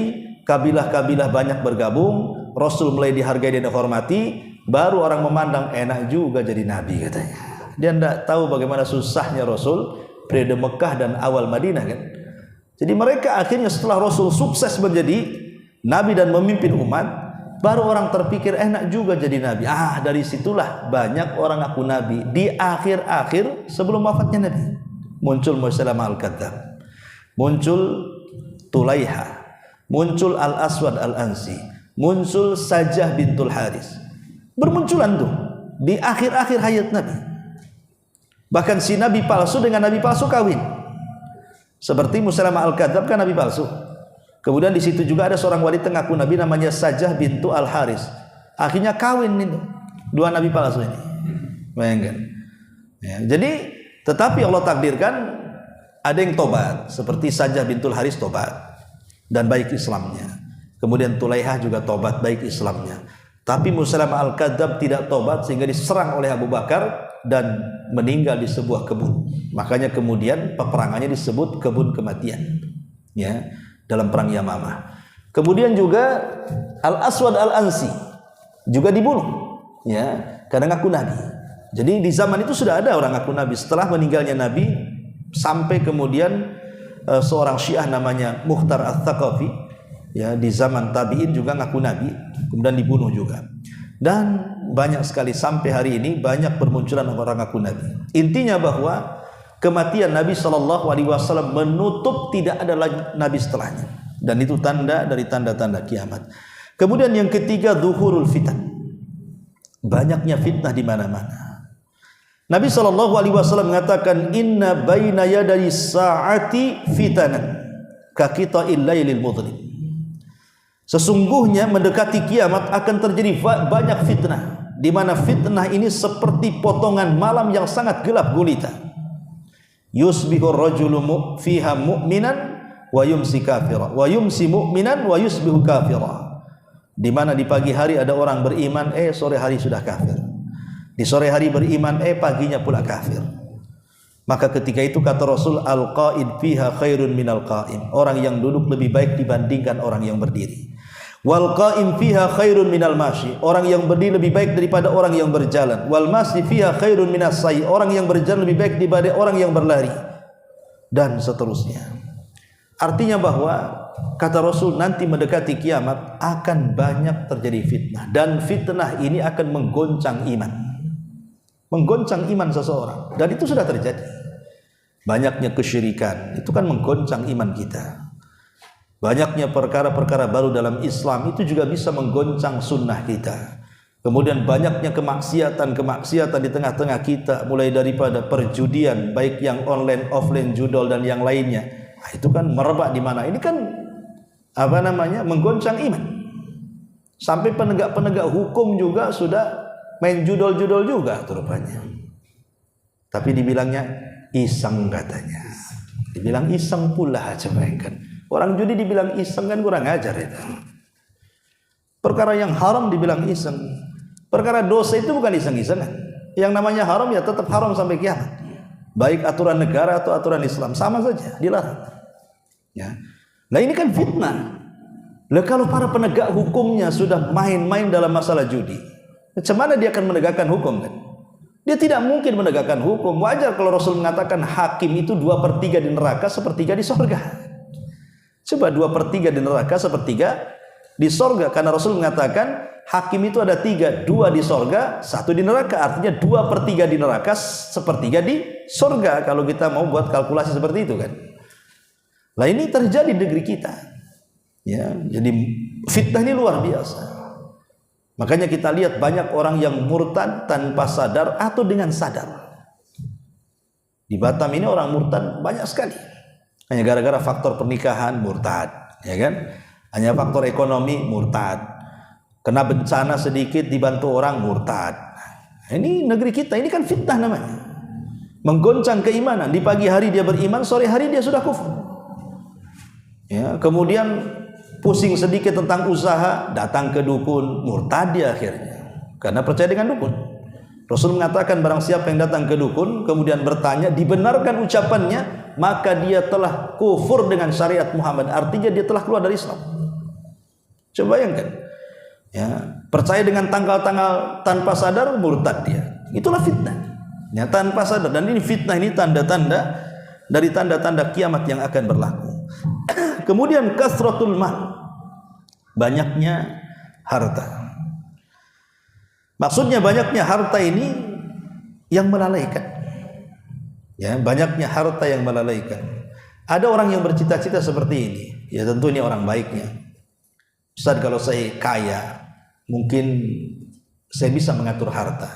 kabilah-kabilah banyak bergabung, Rasul mulai dihargai dan dihormati, baru orang memandang enak juga jadi nabi katanya. Dia tidak tahu bagaimana susahnya Rasul periode Mekah dan awal Madinah kan. Jadi mereka akhirnya setelah Rasul sukses menjadi nabi dan memimpin umat, baru orang terpikir enak juga jadi nabi. Dari situlah banyak orang ngaku nabi di akhir-akhir sebelum wafatnya Nabi. Muncul Musailamah Al-Kadzdzab, muncul Tulaiha, muncul Al-Aswad Al-Ansi, muncul Sajah bintul Haris. Bermunculan tuh di akhir-akhir hayat Nabi. Bahkan si nabi palsu dengan nabi palsu kawin. Seperti Musailamah Al-Kadzdzab kan nabi palsu. Kemudian di situ juga ada seorang wanita ngaku nabi namanya Sajah bintu Al-Haris. Akhirnya kawin itu dua nabi palsu ini. Bayangkan. Ya, jadi tetapi Allah takdirkan ada yang tobat, seperti Sajah bintul Haris tobat dan baik Islamnya. Kemudian Tulaiha juga tobat baik Islamnya. Tapi Musailamah Al-Kadzdzab tidak tobat sehingga diserang oleh Abu Bakar dan meninggal di sebuah kebun. Makanya kemudian peperangannya disebut kebun kematian. Ya, dalam perang Yamamah. Kemudian juga Al-Aswad Al-Ansi juga dibunuh. Ya, karena ngaku nabi. Jadi di zaman itu sudah ada orang ngaku nabi. Setelah meninggalnya Nabi, sampai kemudian seorang Syiah namanya Mukhtar Ats-Tsaqafi, ya, di zaman tabi'in juga ngaku nabi, kemudian dibunuh juga. Dan banyak sekali sampai hari ini banyak bermunculan orang ngaku nabi. Intinya bahwa kematian Nabi SAW menutup tidak ada lagi nabi setelahnya, dan itu tanda dari tanda-tanda kiamat. Kemudian yang ketiga, zuhurul fitan, banyaknya fitnah di mana-mana. Nabi SAW mengatakan, inna baina yaday sa'ati fitanan kakita'il lailil mudlim. Sesungguhnya mendekati kiamat akan terjadi banyak fitnah, di mana fitnah ini seperti potongan malam yang sangat gelap gulita. Yusbihu rajulu fiha mu'minan wa yumsi kafira, wa yumsi mu'minan wa yusbihu kafira. Di mana di pagi hari ada orang beriman, sore hari sudah kafir. Di sore hari beriman, paginya pula kafir. Maka ketika itu kata Rasul, al-qa'id fiha khairun minal qa'im. Orang yang duduk lebih baik dibandingkan orang yang berdiri. Wal qa'im fiha khairun minal masyi. Orang yang berdiri lebih baik daripada orang yang berjalan. Wal masyi fiha khairun minas sa'i. Orang yang berjalan lebih baik daripada orang yang berlari. Dan seterusnya. Artinya bahwa kata Rasul, nanti mendekati kiamat akan banyak terjadi fitnah, dan fitnah ini akan menggoncang iman. Menggoncang iman seseorang, dan itu sudah terjadi. Banyaknya kesyirikan itu kan menggoncang iman kita. Banyaknya perkara-perkara baru dalam Islam itu juga bisa menggoncang sunnah kita. Kemudian banyaknya kemaksiatan di tengah-tengah kita, mulai daripada perjudian, baik yang online, offline, judol dan yang lainnya. Nah, itu kan merebak di mana? Ini kan menggoncang iman. Sampai penegak-penegak hukum juga sudah main judol-judol juga rupanya. Tapi dibilangnya iseng katanya. Dibilang iseng pula, coba kan. Orang judi dibilang iseng kan kurang ajar itu. Perkara yang haram dibilang iseng. Perkara dosa itu bukan iseng-isengan. Yang namanya haram ya tetap haram sampai kiamat. Baik aturan negara atau aturan Islam, sama saja, dilarang. Ya. Nah ini kan fitnah. Lah kalau para penegak hukumnya sudah main-main dalam masalah judi, macam mana dia akan menegakkan hukum kan? Dia tidak mungkin menegakkan hukum. Wajar kalau Rasul mengatakan hakim itu 2/3 di neraka, 1/3 di sorga. Coba 2/3 di neraka, 1/3 di sorga. Karena Rasul mengatakan hakim itu ada 3, 2 di sorga, 1 di neraka. Artinya 2/3 di neraka, 1/3 di sorga. Kalau kita mau buat kalkulasi seperti itu kan. Nah ini terjadi di negeri kita. Ya, jadi fitnah ini luar biasa. Makanya kita lihat banyak orang yang murtad tanpa sadar atau dengan sadar. Di Batam ini orang murtad banyak sekali. Hanya gara-gara faktor pernikahan murtad, ya kan? Hanya faktor ekonomi murtad. Kena bencana sedikit dibantu orang murtad. Ini negeri kita, ini kan fitnah namanya. Menggoncang keimanan. Di pagi hari dia beriman, sore hari dia sudah kufur. Ya, kemudian pusing sedikit tentang usaha, datang ke dukun, murtad dia akhirnya. Karena percaya dengan dukun. Rasul mengatakan barang siapa yang datang ke dukun, kemudian bertanya, dibenarkan ucapannya, maka dia telah kufur dengan syariat Muhammad. Artinya dia telah keluar dari Islam. Coba bayangkan. Ya, percaya dengan tanggal-tanggal tanpa sadar, murtad dia. Itulah fitnah. Ya, tanpa sadar. Dan ini fitnah, ini tanda-tanda dari tanda-tanda kiamat yang akan berlaku. Kemudian kasratul mal, banyaknya harta. Maksudnya banyaknya harta ini yang melalaikan. Ya, banyaknya harta yang melalaikan. Ada orang yang bercita-cita seperti ini. Ya tentu ini orang baiknya. Ustaz, kalau saya kaya, mungkin saya bisa mengatur harta.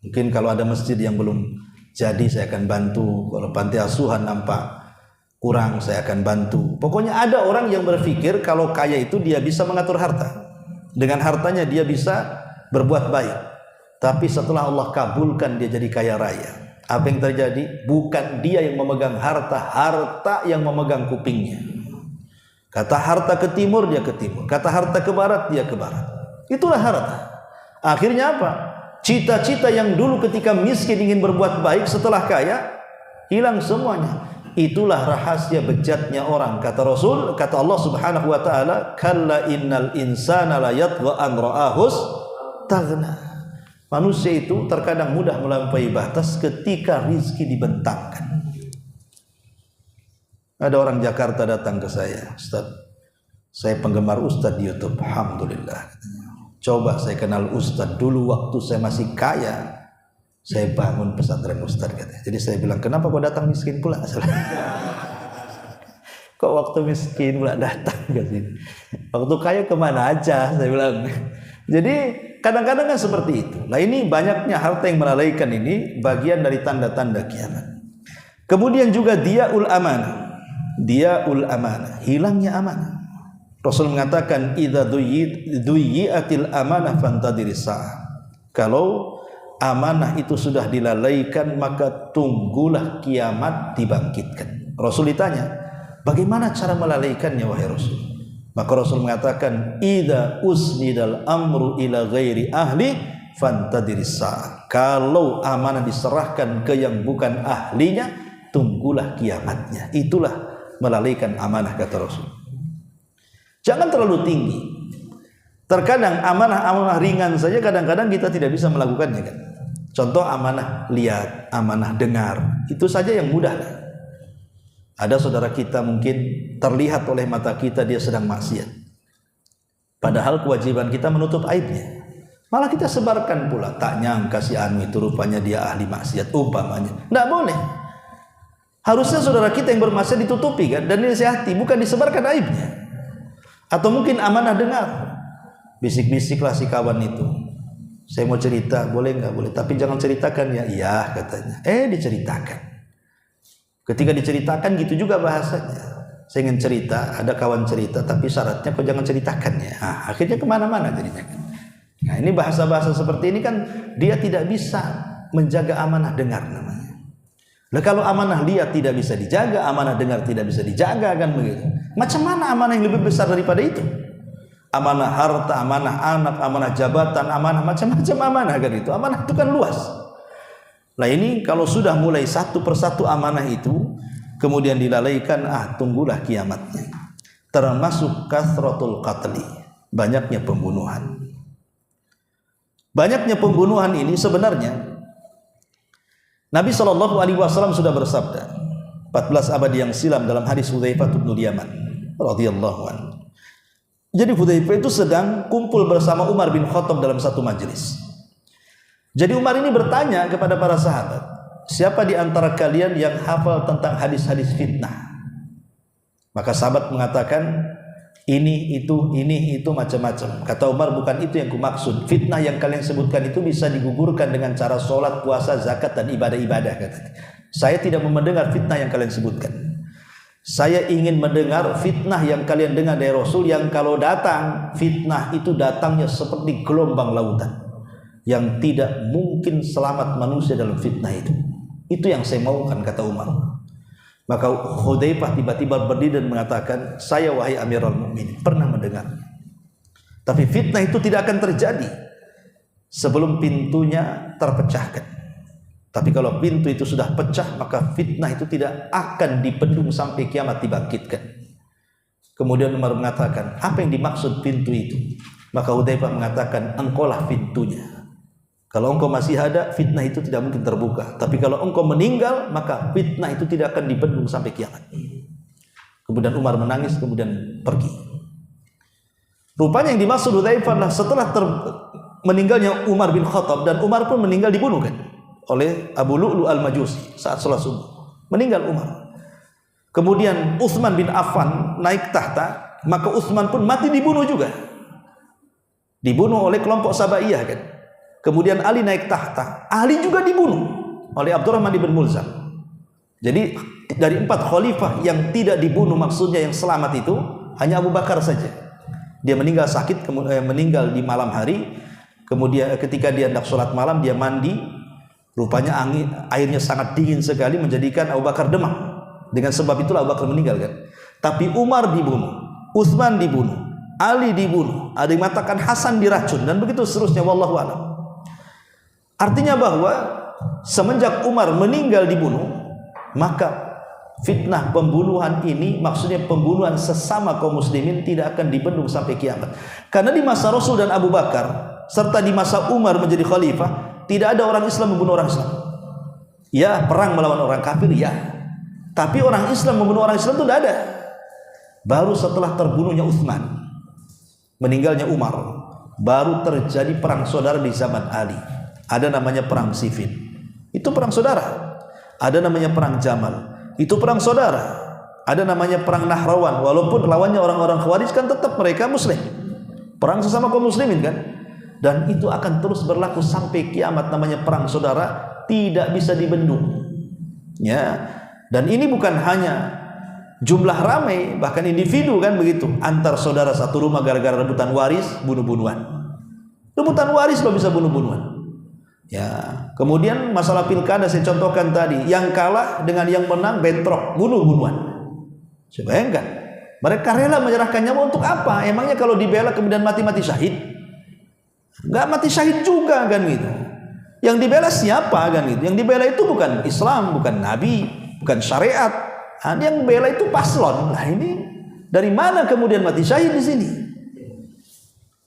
Mungkin kalau ada masjid yang belum jadi, saya akan bantu. Kalau panti asuhan nampak kurang, saya akan bantu. Pokoknya ada orang yang berpikir kalau kaya itu dia bisa mengatur harta. Dengan hartanya dia bisa berbuat baik. Tapi setelah Allah kabulkan dia jadi kaya raya, apa yang terjadi? Bukan dia yang memegang harta, harta yang memegang kupingnya. Kata harta ke timur, dia ke timur. Kata harta ke barat, dia ke barat. Itulah harta. Akhirnya apa? Cita-cita yang dulu ketika miskin ingin berbuat baik, setelah kaya hilang semuanya. Itulah rahasia bejatnya orang. Kata Rasul, kata Allah Subhanahu wa taala, "Kalla innal insana la yatgha an ra'ahus taghna." Manusia itu terkadang mudah melampaui batas ketika rizki dibentangkan. Ada orang Jakarta datang ke saya, Ustaz, saya penggemar Ustaz di YouTube, alhamdulillah. Coba saya kenal Ustaz dulu waktu saya masih kaya, saya bangun pesantren Ustaz katanya. Jadi saya bilang, kenapa kau datang miskin pula? Kok waktu miskin pula datang ke sini? Waktu kaya kemana aja? Saya bilang. Jadi kadang-kadang kan seperti itu. Nah ini banyaknya harta yang melalaikan ini bagian dari tanda-tanda kiamat. Kemudian juga diaul amanah. Diaul amanah, hilangnya amanah. Rasul mengatakan idza duyiatil amanah fantadiris saah. Kalau amanah itu sudah dilalaikan, maka tunggulah kiamat dibangkitkan. Rasul ditanya, bagaimana cara melalaikannya wahai Rasul? Maka Rasul mengatakan, idza usnidal amru ila ghairi ahli fantadiris saah. Kalau amanah diserahkan ke yang bukan ahlinya, tunggulah kiamatnya. Itulah melalaikan amanah, kata Rasul. Jangan terlalu tinggi. Terkadang amanah-amanah ringan saja kadang-kadang kita tidak bisa melakukannya kan. Contoh amanah lihat, amanah dengar, itu saja yang mudah. Ada saudara kita mungkin terlihat oleh mata kita dia sedang maksiat. Padahal kewajiban kita menutup aibnya. Malah kita sebarkan pula, tak nyangka si anu itu rupanya dia ahli maksiat umpamanya. Tidak boleh. Harusnya saudara kita yang bermaksiat ditutupi kan dan dinasihati, bukan disebarkan aibnya. Atau mungkin amanah dengar. Bisik-bisiklah si kawan itu. Saya mau cerita, boleh nggak? Boleh, tapi jangan ceritakan ya. Iya katanya. Diceritakan. Ketika diceritakan gitu juga bahasanya. Saya ingin cerita, ada kawan cerita, tapi syaratnya kau jangan ceritakan ya. Nah, akhirnya kemana-mana jadinya. Nah ini bahasa-bahasa seperti ini kan dia tidak bisa menjaga amanah dengar namanya. Nah kalau amanah lihat tidak bisa dijaga, amanah dengar tidak bisa dijaga kan begitu. Macam mana amanah yang lebih besar daripada itu? Amanah harta, amanah anak, amanah jabatan, amanah macam-macam amanah kan itu. Amanah itu kan luas. Nah ini kalau sudah mulai satu persatu amanah itu kemudian dilalaikan, tunggulah kiamatnya. Termasuk kasratul qatli, banyaknya pembunuhan. Banyaknya pembunuhan ini sebenarnya Nabi SAW sudah bersabda 14 abad yang silam dalam hadis Hudzaifah bin Yaman radhiyallahu anhu. Jadi Hudzaifah itu sedang kumpul bersama Umar bin Khattab dalam satu majelis. Jadi Umar ini bertanya kepada para sahabat, siapa di antara kalian yang hafal tentang hadis-hadis fitnah? Maka sahabat mengatakan, ini itu macam-macam. Kata Umar, bukan itu yang kumaksud. Fitnah yang kalian sebutkan itu bisa digugurkan dengan cara sholat, puasa, zakat, dan ibadah-ibadah. Saya tidak mau mendengar fitnah yang kalian sebutkan. Saya ingin mendengar fitnah yang kalian dengar dari Rasul, yang kalau datang, fitnah itu datangnya seperti gelombang lautan, yang tidak mungkin selamat manusia dalam fitnah itu. Itu yang saya maukan, kata Umar. Maka Hudzaifah tiba-tiba berdiri dan mengatakan, saya wahai Amirul Mukminin pernah mendengar. Tapi fitnah itu tidak akan terjadi sebelum pintunya terpecahkan. Tapi kalau pintu itu sudah pecah, maka fitnah itu tidak akan dibendung sampai kiamat dibangkitkan. Kemudian Umar mengatakan, apa yang dimaksud pintu itu? Maka Hudzaifah mengatakan, engkaulah pintunya. Kalau engkau masih ada, fitnah itu tidak mungkin terbuka. Tapi kalau engkau meninggal, maka fitnah itu tidak akan dibendung sampai kiamat. Kemudian Umar menangis, kemudian pergi. Rupanya yang dimaksud Hudzaifah adalah setelah meninggalnya Umar bin Khattab, dan Umar pun meninggal dibunuh kan oleh Abu Lu'lu' al-Majusi saat sholat subuh. Meninggal Umar. Kemudian Utsman bin Affan naik tahta, maka Utsman pun mati dibunuh juga. Dibunuh oleh kelompok Sabaiyah kan. Kemudian Ali naik tahta, Ali juga dibunuh oleh Abdurrahman bin Mulzam. Jadi dari 4 khalifah yang tidak dibunuh, maksudnya yang selamat itu hanya Abu Bakar saja. Dia meninggal sakit, meninggal di malam hari. Kemudian ketika dia hendak sholat malam, dia mandi. Rupanya airnya sangat dingin sekali, menjadikan Abu Bakar demam. Dengan sebab itulah Abu Bakar meninggal kan. Tapi Umar dibunuh, Utsman dibunuh, Ali dibunuh. Ada yang mengatakan Hasan diracun, dan begitu seterusnya. Wallahu a'lam. Artinya bahwa semenjak Umar meninggal dibunuh, maka fitnah pembunuhan ini, maksudnya pembunuhan sesama kaum muslimin, tidak akan dibendung sampai kiamat. Karena di masa Rasul dan Abu Bakar serta di masa Umar menjadi khalifah, tidak ada orang Islam membunuh orang Islam. Ya, perang melawan orang kafir ya, tapi orang Islam membunuh orang Islam itu tidak ada. Baru setelah terbunuhnya Utsman, meninggalnya Umar, baru terjadi perang saudara di zaman Ali. Ada namanya perang Siffin, itu perang saudara. Ada namanya perang Jamal, itu perang saudara. Ada namanya perang Nahrawan, walaupun lawannya orang-orang Khawarij kan tetap mereka muslim. Perang sesama kaum muslimin kan. Dan itu akan terus berlaku sampai kiamat, namanya perang saudara, tidak bisa dibendung. Ya. Dan ini bukan hanya jumlah ramai, bahkan individu kan begitu. Antar saudara satu rumah gara-gara rebutan waris, bunuh-bunuhan. Rebutan waris lo bisa bunuh-bunuhan. Ya, kemudian masalah pilkada saya contohkan tadi, yang kalah dengan yang menang bentrok, bunuh-bunuhan. Coba bayangkan, mereka rela menyerahkan nyawa untuk apa? Emangnya kalau dibela kemudian mati-mati syahid? Enggak mati syahid juga kan gitu. Yang dibela siapa kan gitu? Yang dibela itu bukan Islam, bukan Nabi, bukan syariat. Yang bela itu paslon. Nah ini dari mana kemudian mati syahid di sini?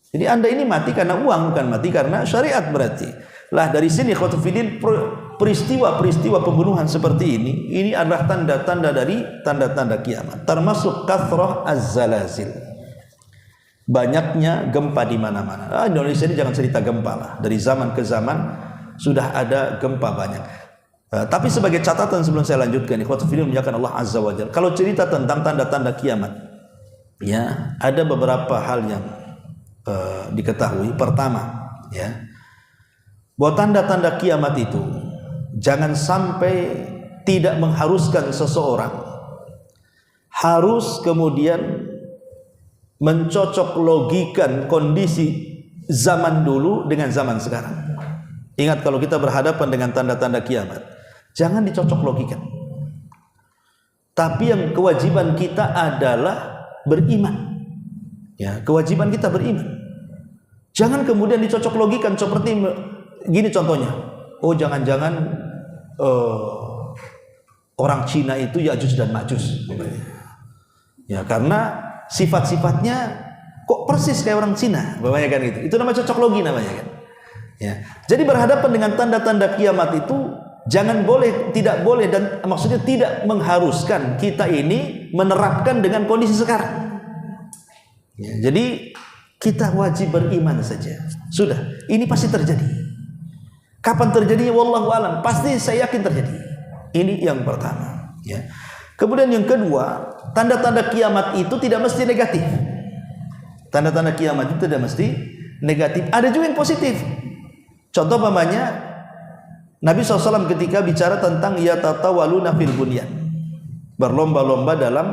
Jadi Anda ini mati karena uang, bukan mati karena syariat berarti. Lah dari sini khotufidin, peristiwa-peristiwa pembunuhan seperti ini adalah tanda-tanda dari tanda-tanda kiamat. Termasuk kathrah az-zalazil, banyaknya gempa di mana-mana. Indonesia ini jangan cerita gempa lah. Dari zaman ke zaman sudah ada gempa banyak. Tapi sebagai catatan sebelum saya lanjutkan, khotufidin menyatakan Allah Azza wa Jalla, kalau cerita tentang tanda-tanda kiamat, ya ada beberapa hal yang diketahui. Pertama, ya, bahwa tanda-tanda kiamat itu jangan sampai tidak mengharuskan seseorang harus kemudian mencocok logikan kondisi zaman dulu dengan zaman sekarang. Ingat, kalau kita berhadapan dengan tanda-tanda kiamat, jangan dicocok logikan. Tapi yang kewajiban kita adalah beriman. Ya, kewajiban kita beriman. Jangan kemudian dicocok logikan seperti gini contohnya, oh jangan-jangan orang Cina itu Ya'juj dan Ma'juj. Ya, karena sifat-sifatnya kok persis kayak orang Cina, bapaknya kan gitu. Itu namanya cocok logi namanya kan. Ya. Jadi berhadapan dengan tanda-tanda kiamat itu tidak boleh dan maksudnya tidak mengharuskan kita ini menerapkan dengan kondisi sekarang. Ya, jadi kita wajib beriman saja. Sudah, ini pasti terjadi. Kapan terjadinya wallahu alam, pasti saya yakin terjadi. Ini yang pertama, ya. Kemudian yang kedua, tanda-tanda kiamat itu tidak mesti negatif. Tanda-tanda kiamat itu tidak mesti negatif. Ada juga yang positif. Contoh umpamanya Nabi SAW ketika bicara tentang yatatawaluna fil bunyan, berlomba-lomba dalam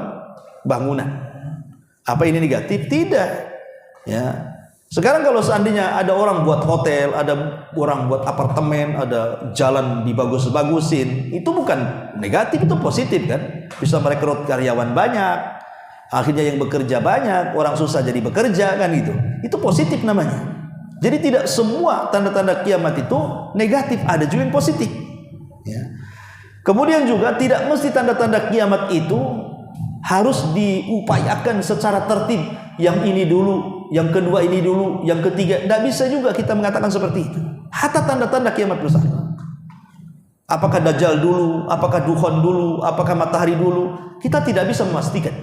bangunan. Apa ini negatif? Tidak. Ya. Sekarang kalau seandainya ada orang buat hotel, ada orang buat apartemen, ada jalan dibagus-bagusin, itu bukan negatif, itu positif kan? Bisa merekrut karyawan banyak, akhirnya yang bekerja banyak, orang susah jadi bekerja kan gitu. Itu positif namanya. Jadi tidak semua tanda-tanda kiamat itu negatif, ada juga yang positif. Ya. Kemudian juga tidak mesti tanda-tanda kiamat itu harus diupayakan secara tertib. Yang ini dulu, yang kedua ini dulu, yang ketiga. Tidak bisa juga kita mengatakan seperti itu. Hatta tanda-tanda kiamat besar. Apakah Dajjal dulu, apakah Dukhon dulu, apakah matahari dulu, kita tidak bisa memastikan.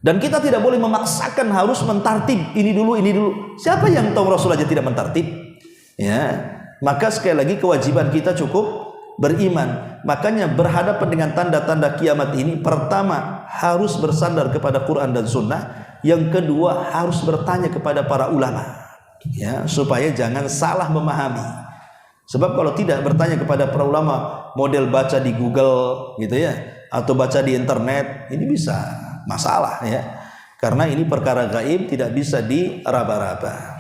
Dan kita tidak boleh memaksakan harus mentartib ini dulu. Siapa yang tahu Rasul aja tidak mentartib? Ya, maka sekali lagi kewajiban kita cukup beriman. Makanya berhadapan dengan tanda-tanda kiamat ini, pertama harus bersandar kepada Quran dan Sunnah. Yang kedua harus bertanya kepada para ulama, ya, supaya jangan salah memahami. Sebab kalau tidak bertanya kepada para ulama, model baca di Google gitu ya, atau baca di internet, ini bisa masalah ya. Karena ini perkara gaib, tidak bisa diraba-raba.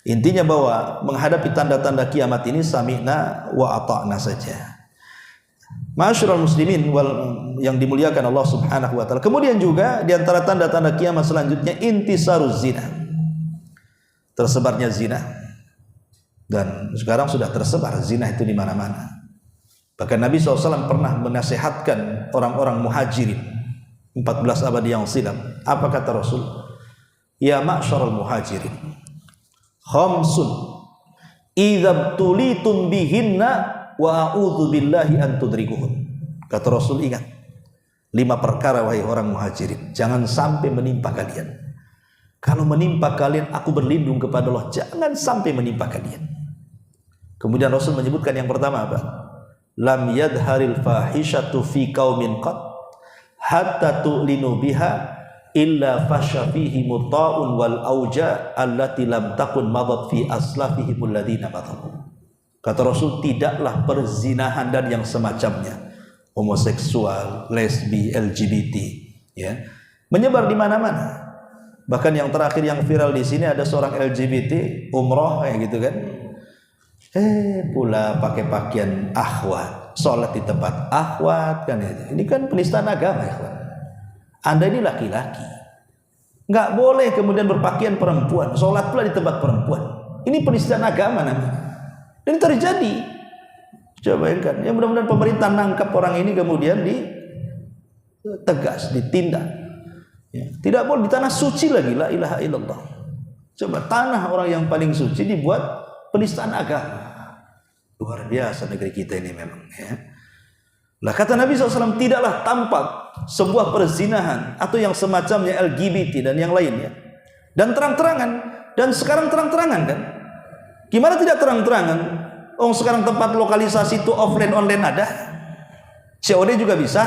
Intinya bahwa menghadapi tanda-tanda kiamat ini sami'na wa ata'na saja. Ma'asyiral muslimin yang dimuliakan Allah Subhanahu wa taala. Kemudian juga di antara tanda-tanda kiamat selanjutnya intisaruz zina. Tersebarnya zina. Dan sekarang sudah tersebar zina itu di mana-mana. Bahkan Nabi SAW pernah menasihatkan orang-orang muhajirin 14 abad yang silam. Apa kata Rasul? Ya ma'syaral muhajirin, khamsun idza tulitum bihinna wa a'udzu billahi an tudrikuhun. Kata Rasul, ingat 5 perkara wahai orang muhajirin, jangan sampai menimpa kalian. Kalau menimpa kalian, aku berlindung kepada Allah, jangan sampai menimpa kalian. Kemudian Rasul menyebutkan yang pertama apa? Lam yadharil fahishatu fi qaumin qad hatta tu'linu biha illa fasha fihi muta'un wal auja allati lam takun madat fi aslafihim alladhina batahu. Kata Rasul, tidaklah perzinahan dan yang semacamnya, homoseksual, lesbi, LGBT, ya, menyebar di mana-mana. Bahkan yang terakhir yang viral di sini ada seorang LGBT umroh kayak gitu kan, pula pakai pakaian akhwat, sholat di tempat akhwat kan itu. Ini kan penistaan agama ya. Anda ini laki-laki, nggak boleh kemudian berpakaian perempuan, sholat pula di tempat perempuan. Ini penistaan agama namanya. Dan terjadi. Coba bayangkan. Ya mudah-mudahan pemerintah nangkap orang ini kemudian ditegas, ditindak. Ya, tidak boleh di tanah suci lagi, la ilaha illallah. Coba tanah orang yang paling suci dibuat penistaan agama. Luar biasa negeri kita ini memang. Ya. Lah kata Nabi SAW, tidaklah tampak sebuah perzinahan atau yang semacamnya LGBT dan yang lainnya. Dan terang-terangan. Dan sekarang terang-terangan kan. Gimana tidak terang-terangan? Oh, sekarang tempat lokalisasi itu offline online ada. COD juga bisa,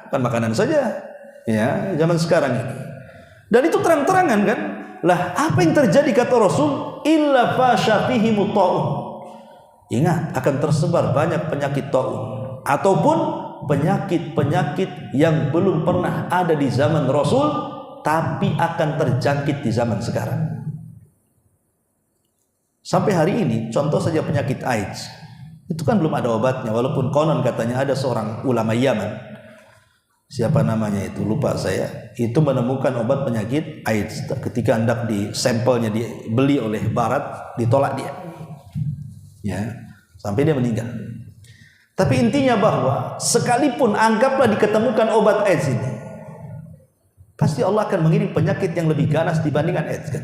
bukan makanan saja. Ya, zaman sekarang ini. Dan itu terang-terangan kan? Lah, apa yang terjadi kata Rasul? Illa fasha fihi muta'un. Ingat, akan tersebar banyak penyakit ta'un ataupun penyakit-penyakit yang belum pernah ada di zaman Rasul tapi akan terjangkit di zaman sekarang. Sampai hari ini, contoh saja penyakit AIDS, itu kan belum ada obatnya, walaupun konon katanya ada seorang ulama Yaman, siapa namanya itu, lupa saya, itu menemukan obat penyakit AIDS. Ketika hendak di sampelnya dibeli oleh Barat, ditolak dia, ya, sampai dia meninggal. Tapi intinya bahwa sekalipun anggaplah diketemukan obat AIDS ini, pasti Allah akan mengirim penyakit yang lebih ganas dibandingkan AIDS kan.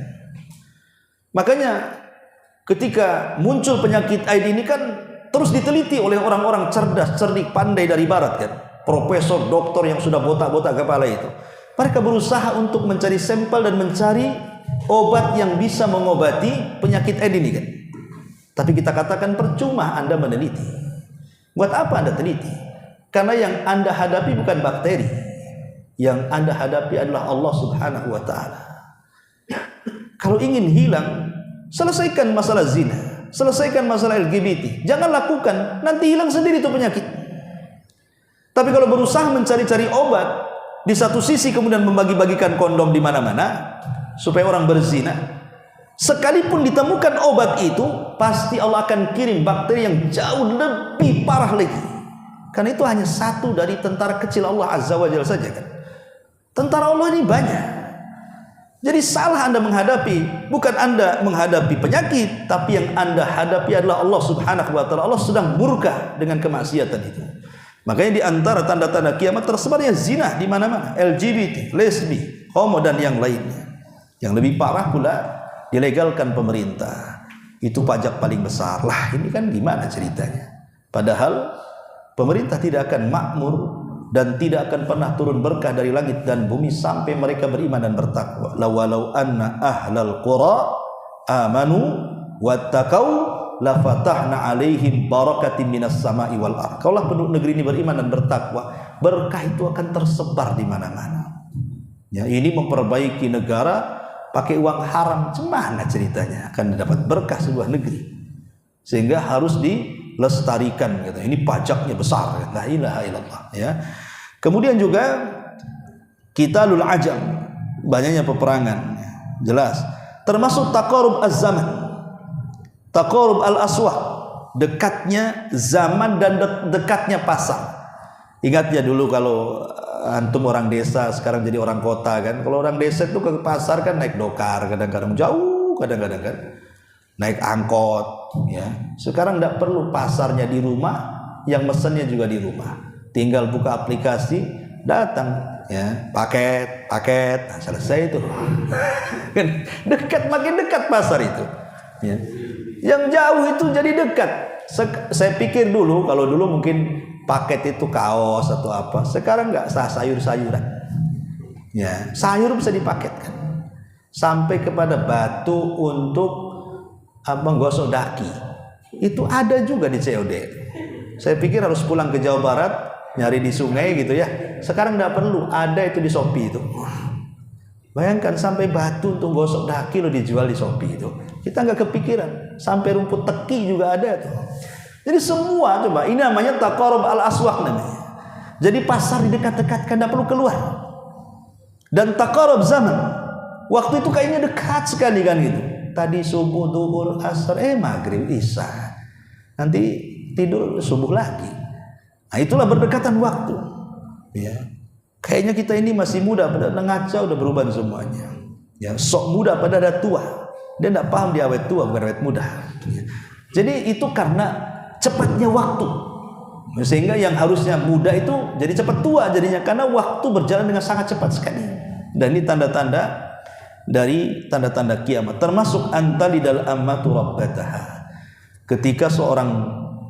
Makanya ketika muncul penyakit AIDS ini kan terus diteliti oleh orang-orang cerdas, cerdik, pandai dari Barat kan. Profesor, doktor yang sudah botak-botak kepala itu. Mereka berusaha untuk mencari sampel dan mencari obat yang bisa mengobati penyakit AIDS ini kan. Tapi kita katakan percuma Anda meneliti. Buat apa Anda teliti? Karena yang Anda hadapi bukan bakteri. Yang Anda hadapi adalah Allah Subhanahu wa taala. Kalau ingin hilang, selesaikan masalah zina, selesaikan masalah LGBT. Jangan lakukan, nanti hilang sendiri itu penyakit. Tapi kalau berusaha mencari-cari obat, di satu sisi kemudian membagi-bagikan kondom di mana-mana supaya orang berzina, sekalipun ditemukan obat itu, pasti Allah akan kirim bakteri yang jauh lebih parah lagi. Karena itu hanya satu dari tentara kecil Allah Azza wa Jalla saja kan. Tentara Allah ini banyak. Jadi salah Anda menghadapi, bukan Anda menghadapi penyakit, tapi yang Anda hadapi adalah Allah Subhanahu wa taala. Allah sedang murka dengan kemaksiatan itu. Makanya di antara tanda-tanda kiamat tersebarnya zina di mana-mana, LGBT, lesbi, homo dan yang lainnya. Yang lebih parah pula dilegalkan pemerintah. Itu pajak paling besar. Lah, ini kan gimana ceritanya? Padahal pemerintah tidak akan makmur dan tidak akan pernah turun berkah dari langit dan bumi sampai mereka beriman dan bertakwa. Lawalau anna ahlal qura amanu wattaqau lafatahna alaihim barakatin minas sama'i wal ardh. Kalaulah penduduk negeri ini beriman dan bertakwa, berkah itu akan tersebar di mana-mana. Ya, ini memperbaiki negara pakai uang haram, gimana ceritanya akan dapat berkah sebuah negeri? Sehingga harus dilestarikan gitu. Ini pajaknya besar, la ilaha illallah ya. Kemudian juga qitalul ajam, banyaknya peperangan, jelas. Termasuk taqarrub az-zaman, taqarrub al-aswaq, dekatnya zaman dan dekatnya pasar. Ingat ya dulu kalau antum orang desa sekarang jadi orang kota kan. Kalau orang desa itu ke pasar kan naik dokar, kadang-kadang jauh, kadang-kadang kan naik angkot ya. Sekarang tidak perlu, pasarnya di rumah, yang mesennya juga di rumah. Tinggal buka aplikasi, datang ya, paket, nah, selesai itu. Kan dekat, makin dekat pasar itu ya. Yang jauh itu jadi dekat. Saya pikir dulu, kalau dulu mungkin paket itu kaos atau apa, sekarang enggak, sayur-sayuran ya, sayur bisa dipaketkan sampai kepada batu untuk menggosok daki, itu ada juga di COD. Saya pikir harus pulang ke Jawa Barat nyari di sungai gitu ya, sekarang enggak perlu, ada itu di Shopee itu. Bayangkan sampai batu untuk gosok daki lo dijual di Shopee itu, kita enggak kepikiran. Sampai rumput teki juga ada tuh. Jadi semua, coba, ini namanya taqarrub al-aswaq namanya. Jadi pasar didekat-dekatkan, tidak perlu keluar. Dan taqarrub zaman, waktu itu kayaknya dekat sekali kan gitu. Tadi subuh, duhur, asar, maghrib, isya, nanti tidur subuh lagi. Nah itulah berdekatan waktu ya. Kayaknya kita ini masih muda, padahal ngaca udah berubah semuanya ya. Sok muda pada ada tua, dia tidak paham dia awet tua bukan awet muda ya. Jadi itu karena cepatnya waktu, sehingga yang harusnya muda itu jadi cepat tua jadinya, karena waktu berjalan dengan sangat cepat sekali. Dan ini tanda-tanda dari tanda-tanda kiamat. Termasuk antalidal ammatu rabbataha, ketika seorang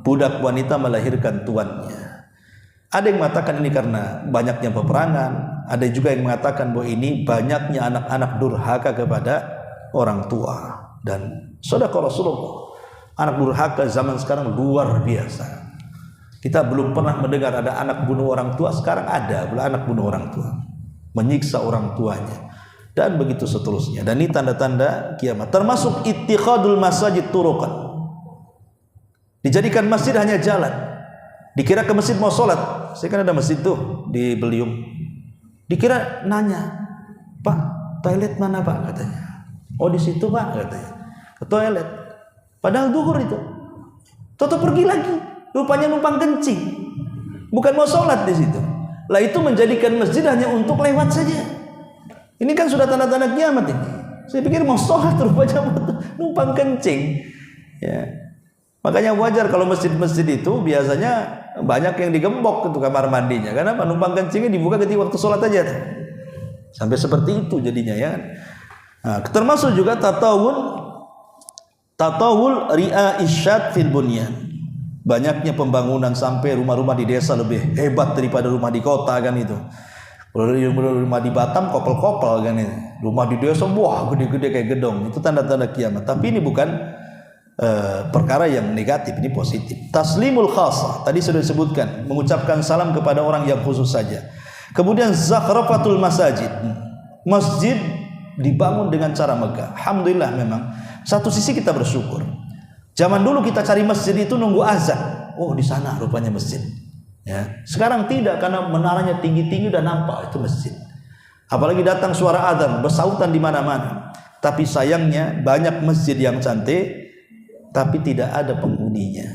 budak wanita melahirkan tuannya. Ada yang mengatakan ini karena banyaknya peperangan, ada juga yang mengatakan bahwa ini banyaknya anak-anak durhaka kepada orang tua. Dan sadaqah Rasulullah, anak durhaka zaman sekarang luar biasa. Kita belum pernah mendengar ada anak bunuh orang tua, sekarang ada pula anak bunuh orang tua, menyiksa orang tuanya, dan begitu seterusnya. Dan ini tanda-tanda kiamat. Termasuk ittikhadul masajid turuqan, dijadikan masjid hanya jalan. Dikira ke masjid mau sholat. Saya kan ada masjid tuh di Beliung, dikira nanya, Pak, toilet mana Pak, katanya. Oh di situ Pak, katanya, ke toilet. Padahal duhur itu, toto pergi lagi, rupanya numpang kencing, bukan mau sholat di situ. Lah itu menjadikan masjid hanya untuk lewat saja. Ini kan sudah tanda-tanda kiamat ini. Saya pikir mau sholat, rupanya numpang kencing ya. Makanya wajar kalau masjid-masjid itu biasanya banyak yang digembok ke kamar mandinya. Kenapa? Numpang kencingnya dibuka ketika waktu sholat aja. Sampai seperti itu jadinya ya. Nah, termasuk juga tatawul ri'a isyad fil bunyan. Banyaknya pembangunan sampai rumah-rumah di desa lebih hebat daripada rumah di kota kan itu. Rumah di Batam kopel-kopel kan itu. Rumah di desa wah gede-gede kayak gedong. Itu tanda-tanda kiamat. Tapi ini bukan perkara yang negatif, ini positif. Taslimul khasah, tadi sudah disebutkan, mengucapkan salam kepada orang yang khusus saja. Kemudian zakhrafatul masajid, masjid dibangun dengan cara megah. Alhamdulillah, memang satu sisi kita bersyukur. Zaman dulu kita cari masjid itu nunggu azan, oh di sana rupanya masjid ya. Sekarang tidak, karena menaranya tinggi-tinggi udah nampak itu masjid. Apalagi datang suara azan bersautan di mana-mana. Tapi sayangnya banyak masjid yang cantik tapi tidak ada penghuninya,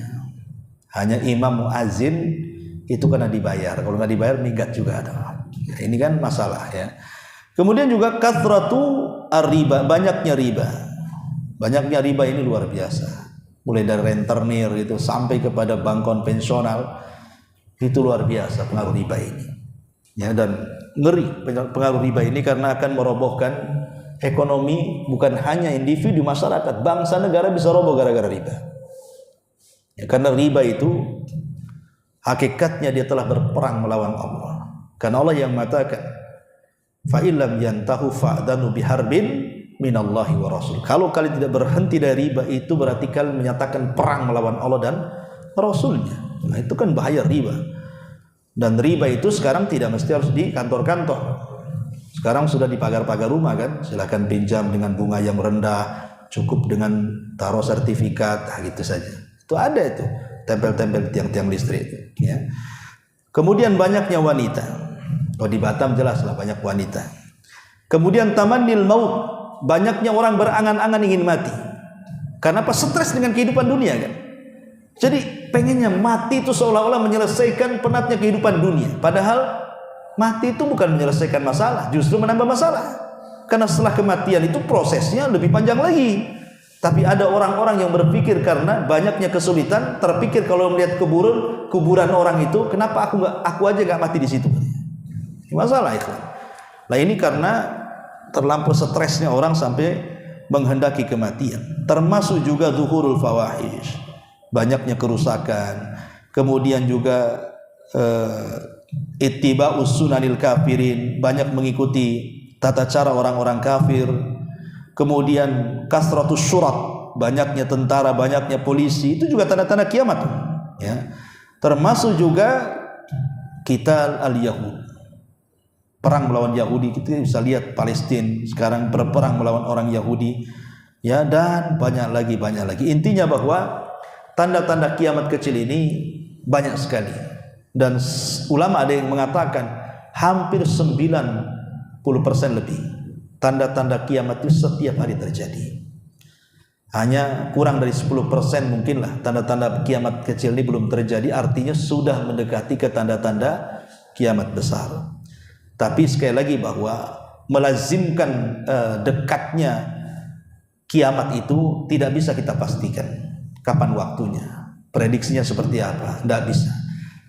hanya imam muazin itu karena dibayar. Kalau nggak dibayar minggat juga ada. Ya, ini kan masalah ya. Kemudian juga kathratu ar-riba, banyaknya riba. Banyaknya riba ini luar biasa. Mulai dari rentenir itu sampai kepada bank konvensional, itu luar biasa pengaruh riba ini. Ya, dan ngeri pengaruh riba ini karena akan merobohkan ekonomi, bukan hanya individu, masyarakat, bangsa, negara bisa roboh gara-gara riba ya, karena riba itu hakikatnya dia telah berperang melawan Allah. Karena Allah yang mengatakan, fa illam yantahu fa'danu biharbin minallahi wa rasul. Kalau kalian tidak berhenti dari riba, itu berarti kalian menyatakan perang melawan Allah dan Rasulnya. Nah, itu kan bahaya riba. Dan riba itu sekarang tidak mesti harus di kantor-kantor. Sekarang sudah di pagar-pagar rumah kan. Silakan pinjam dengan bunga yang rendah, cukup dengan taruh sertifikat, nah, gitu saja. Itu ada itu, tempel-tempel tiang-tiang listrik. Ya. Kemudian banyaknya wanita. Oh, di Batam jelas lah banyak wanita. Kemudian tamannil maut, banyaknya orang berangan-angan ingin mati. Karena apa? Stres dengan kehidupan dunia kan. Jadi pengennya mati itu seolah-olah menyelesaikan penatnya kehidupan dunia. Padahal mati itu bukan menyelesaikan masalah, justru menambah masalah. Karena setelah kematian itu prosesnya lebih panjang lagi. Tapi ada orang-orang yang berpikir karena banyaknya kesulitan, terpikir kalau melihat kuburan orang itu, kenapa aku aja nggak mati di situ? Masalah itu. Nah, ini karena terlampau stresnya orang sampai menghendaki kematian. Termasuk juga zuhurul fawahish, banyaknya kerusakan. Kemudian juga ittiba'us sunanil kafirin, banyak mengikuti tata cara orang-orang kafir. Kemudian kasratus syurat, banyaknya tentara, banyaknya polisi, itu juga tanda-tanda kiamat ya. Termasuk juga qital al-yahud, perang melawan Yahudi. Kita bisa lihat Palestina sekarang berperang melawan orang Yahudi ya, dan banyak lagi. Intinya bahwa tanda-tanda kiamat kecil ini banyak sekali. Dan ulama ada yang mengatakan hampir 90% lebih tanda-tanda kiamat itu setiap hari terjadi. Hanya kurang dari 10% mungkinlah tanda-tanda kiamat kecil ini belum terjadi, artinya sudah mendekati ke tanda-tanda kiamat besar. Tapi sekali lagi bahwa melazimkan dekatnya kiamat itu tidak bisa kita pastikan kapan waktunya, prediksinya seperti apa, tidak bisa.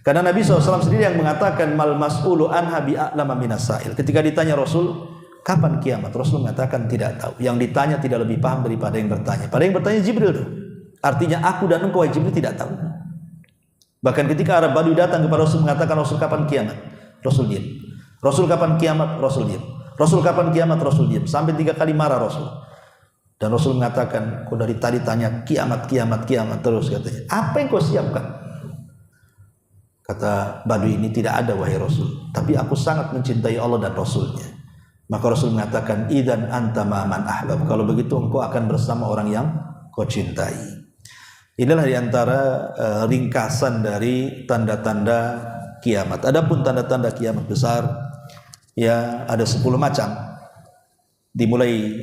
Karena Nabi SAW sendiri yang mengatakan mal mas'ulu anha bi'a'lama minasail. Ketika ditanya Rasul, kapan kiamat? Rasul mengatakan tidak tahu. Yang ditanya tidak lebih paham daripada yang bertanya. Pada yang bertanya Jibril tuh. Artinya aku dan engkau Jibril tidak tahu. Bahkan ketika Arab Badui datang kepada Rasul mengatakan, Rasul kapan kiamat? Rasul diam. Rasul kapan kiamat? Rasul diam. Rasul kapan kiamat? Rasul diam. Sampai 3 kali marah Rasul. Dan Rasul mengatakan, kau dari tadi tanya kiamat terus, katanya. Apa yang kau siapkan? Kata Badui ini, tidak ada wahai Rasul, tapi aku sangat mencintai Allah dan Rasulnya. Maka Rasul mengatakan, idzan anta ma man ahbab, kalau begitu engkau akan bersama orang yang kau cintai. Inilah diantara ringkasan dari tanda-tanda kiamat. Adapun tanda-tanda kiamat besar ya ada 10 macam. Dimulai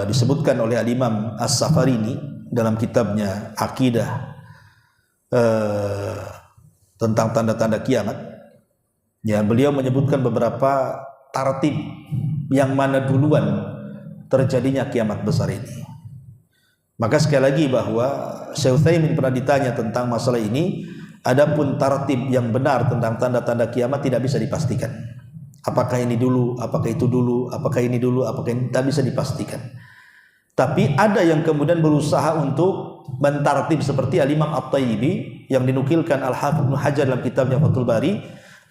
disebutkan oleh Al-Imam As-Safarini dalam kitabnya Aqidah tentang tanda-tanda kiamat. Ya, beliau menyebutkan beberapa tartib yang mana duluan terjadinya kiamat besar ini. Maka sekali lagi bahwa Syekh Utsaimin pernah ditanya tentang masalah ini. Adapun tartib yang benar tentang tanda-tanda kiamat tidak bisa dipastikan. Apakah ini dulu, apakah itu dulu, apakah ini dulu, apakah ini, tak bisa dipastikan. Tapi ada yang kemudian berusaha untuk mentartib seperti Al-Imam At-Tayyibi yang dinukilkan Al-Hafidz Ibnu Hajar dalam kitabnya Fathul Bari,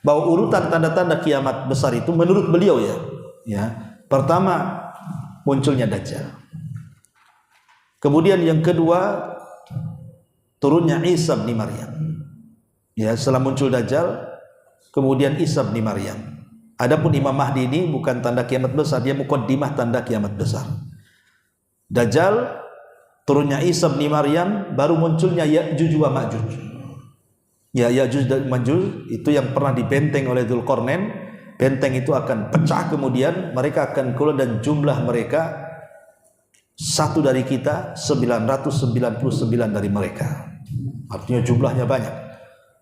bahwa urutan tanda-tanda kiamat besar itu menurut beliau ya, pertama munculnya Dajjal. Kemudian yang kedua turunnya Isa bin Maryam. Ya, setelah muncul Dajjal, kemudian Isa bin Maryam. Adapun Imam Mahdi ini bukan tanda kiamat besar, dia muqaddimah tanda kiamat besar. Dajjal, turunnya Isa bin Maryam, baru munculnya Ya'juj wa Ma'juj. Ya, Ya'juj dan Ma'juj itu yang pernah dibenteng oleh Dzulqarnain. Benteng itu akan pecah, kemudian mereka akan keluar dan jumlah mereka satu dari kita, 999 dari mereka. Artinya jumlahnya banyak.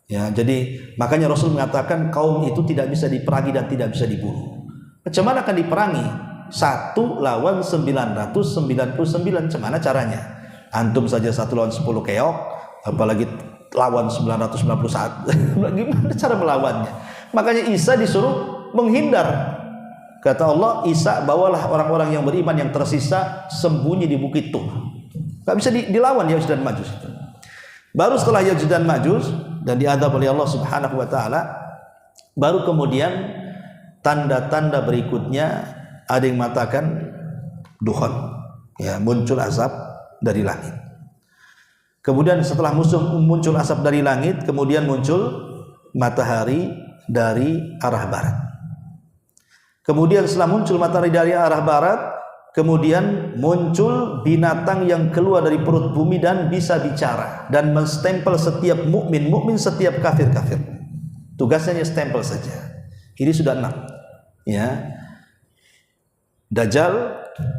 Ya, jadi makanya Rasul mengatakan kaum itu tidak bisa diperangi dan tidak bisa dibunuh. Macam mana akan diperangi? 1 lawan 999. Macam mana caranya? Antum saja 1 lawan 10 keok, apalagi lawan 991. Bagaimana cara melawannya? Makanya Isa disuruh menghindar. Kata Allah, Isa bawalah orang-orang yang beriman yang tersisa sembunyi di bukit Tur. Gak bisa dilawan Ya'juj dan Ma'juj itu. Baru setelah Ya'juj dan Ma'juj dan diadab oleh Allah Subhanahu wa taala, Baru kemudian tanda-tanda berikutnya ada yang mengatakan dukhon, ya, muncul asap dari langit. Kemudian setelah muncul asap dari langit, kemudian muncul matahari dari arah barat. Kemudian setelah muncul matahari dari arah barat, kemudian muncul binatang yang keluar dari perut bumi dan bisa bicara dan menstempel setiap mukmin, setiap kafir. Tugasnya stempel saja. Ini sudah 6. Ya. Dajjal,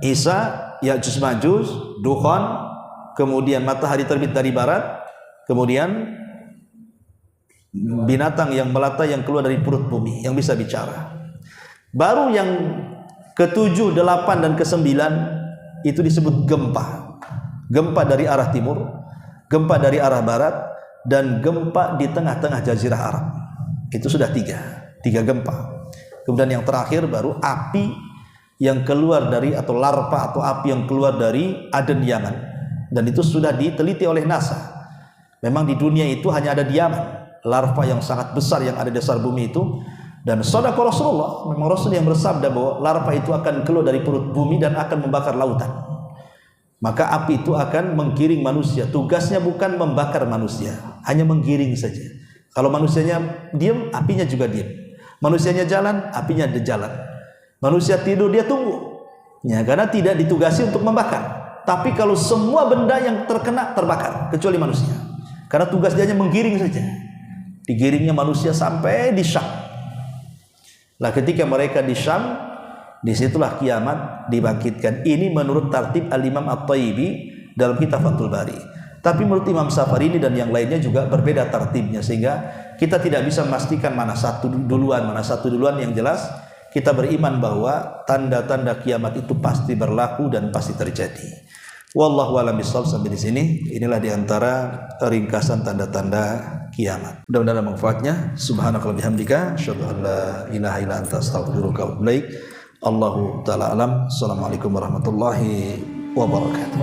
Isa, Ya'juj Ma'juj, Dukhon, kemudian matahari terbit dari barat, kemudian binatang yang melata yang keluar dari perut bumi yang bisa bicara. Baru yang ke-7, 8 dan ke-9 itu disebut gempa. Gempa dari arah timur, gempa dari arah barat, dan gempa di tengah-tengah jazirah Arab. Itu sudah 3 gempa. Kemudian yang terakhir baru api yang keluar dari, atau larva atau api yang keluar dari Aden, Yaman. Dan itu sudah diteliti oleh NASA. Memang di dunia itu hanya ada di Yaman, larva yang sangat besar yang ada di dasar bumi itu. Dan shadaqa Rasulullah, memang Rasul yang bersabda bahwa larva itu akan keluar dari perut bumi dan akan membakar lautan. Maka api itu akan menggiring manusia. Tugasnya bukan membakar manusia, hanya menggiring saja. Kalau manusianya diam, apinya juga diam. Manusianya jalan, apinya jalan. Manusia tidur, dia tunggu. Ya, karena tidak ditugasi untuk membakar. Tapi kalau semua benda yang terkena terbakar, kecuali manusia. Karena tugas dia hanya menggiring saja. Digiringnya manusia sampai di Syam. Nah, ketika mereka di Syam, disitulah kiamat dibangkitkan. Ini menurut tartib Al-Imam At-Tayyibi dalam kitab Fathul Bari. Tapi menurut Imam Safarini dan yang lainnya juga berbeda tartibnya, sehingga kita tidak bisa memastikan mana satu duluan. Yang jelas kita beriman bahwa tanda-tanda kiamat itu pasti berlaku dan pasti terjadi. Wallahu a'lam bishawab. Sampai di sini, inilah diantara ringkasan tanda-tanda kiamat. Mudah-mudahan ada manfaatnya. Subhanakallahumma bihamdika, asyhadu an la ilaha illa anta, astaghfiruka wa atubu ilaik. Allahu ta'ala alam. Assalamualaikum warahmatullahi wabarakatuh.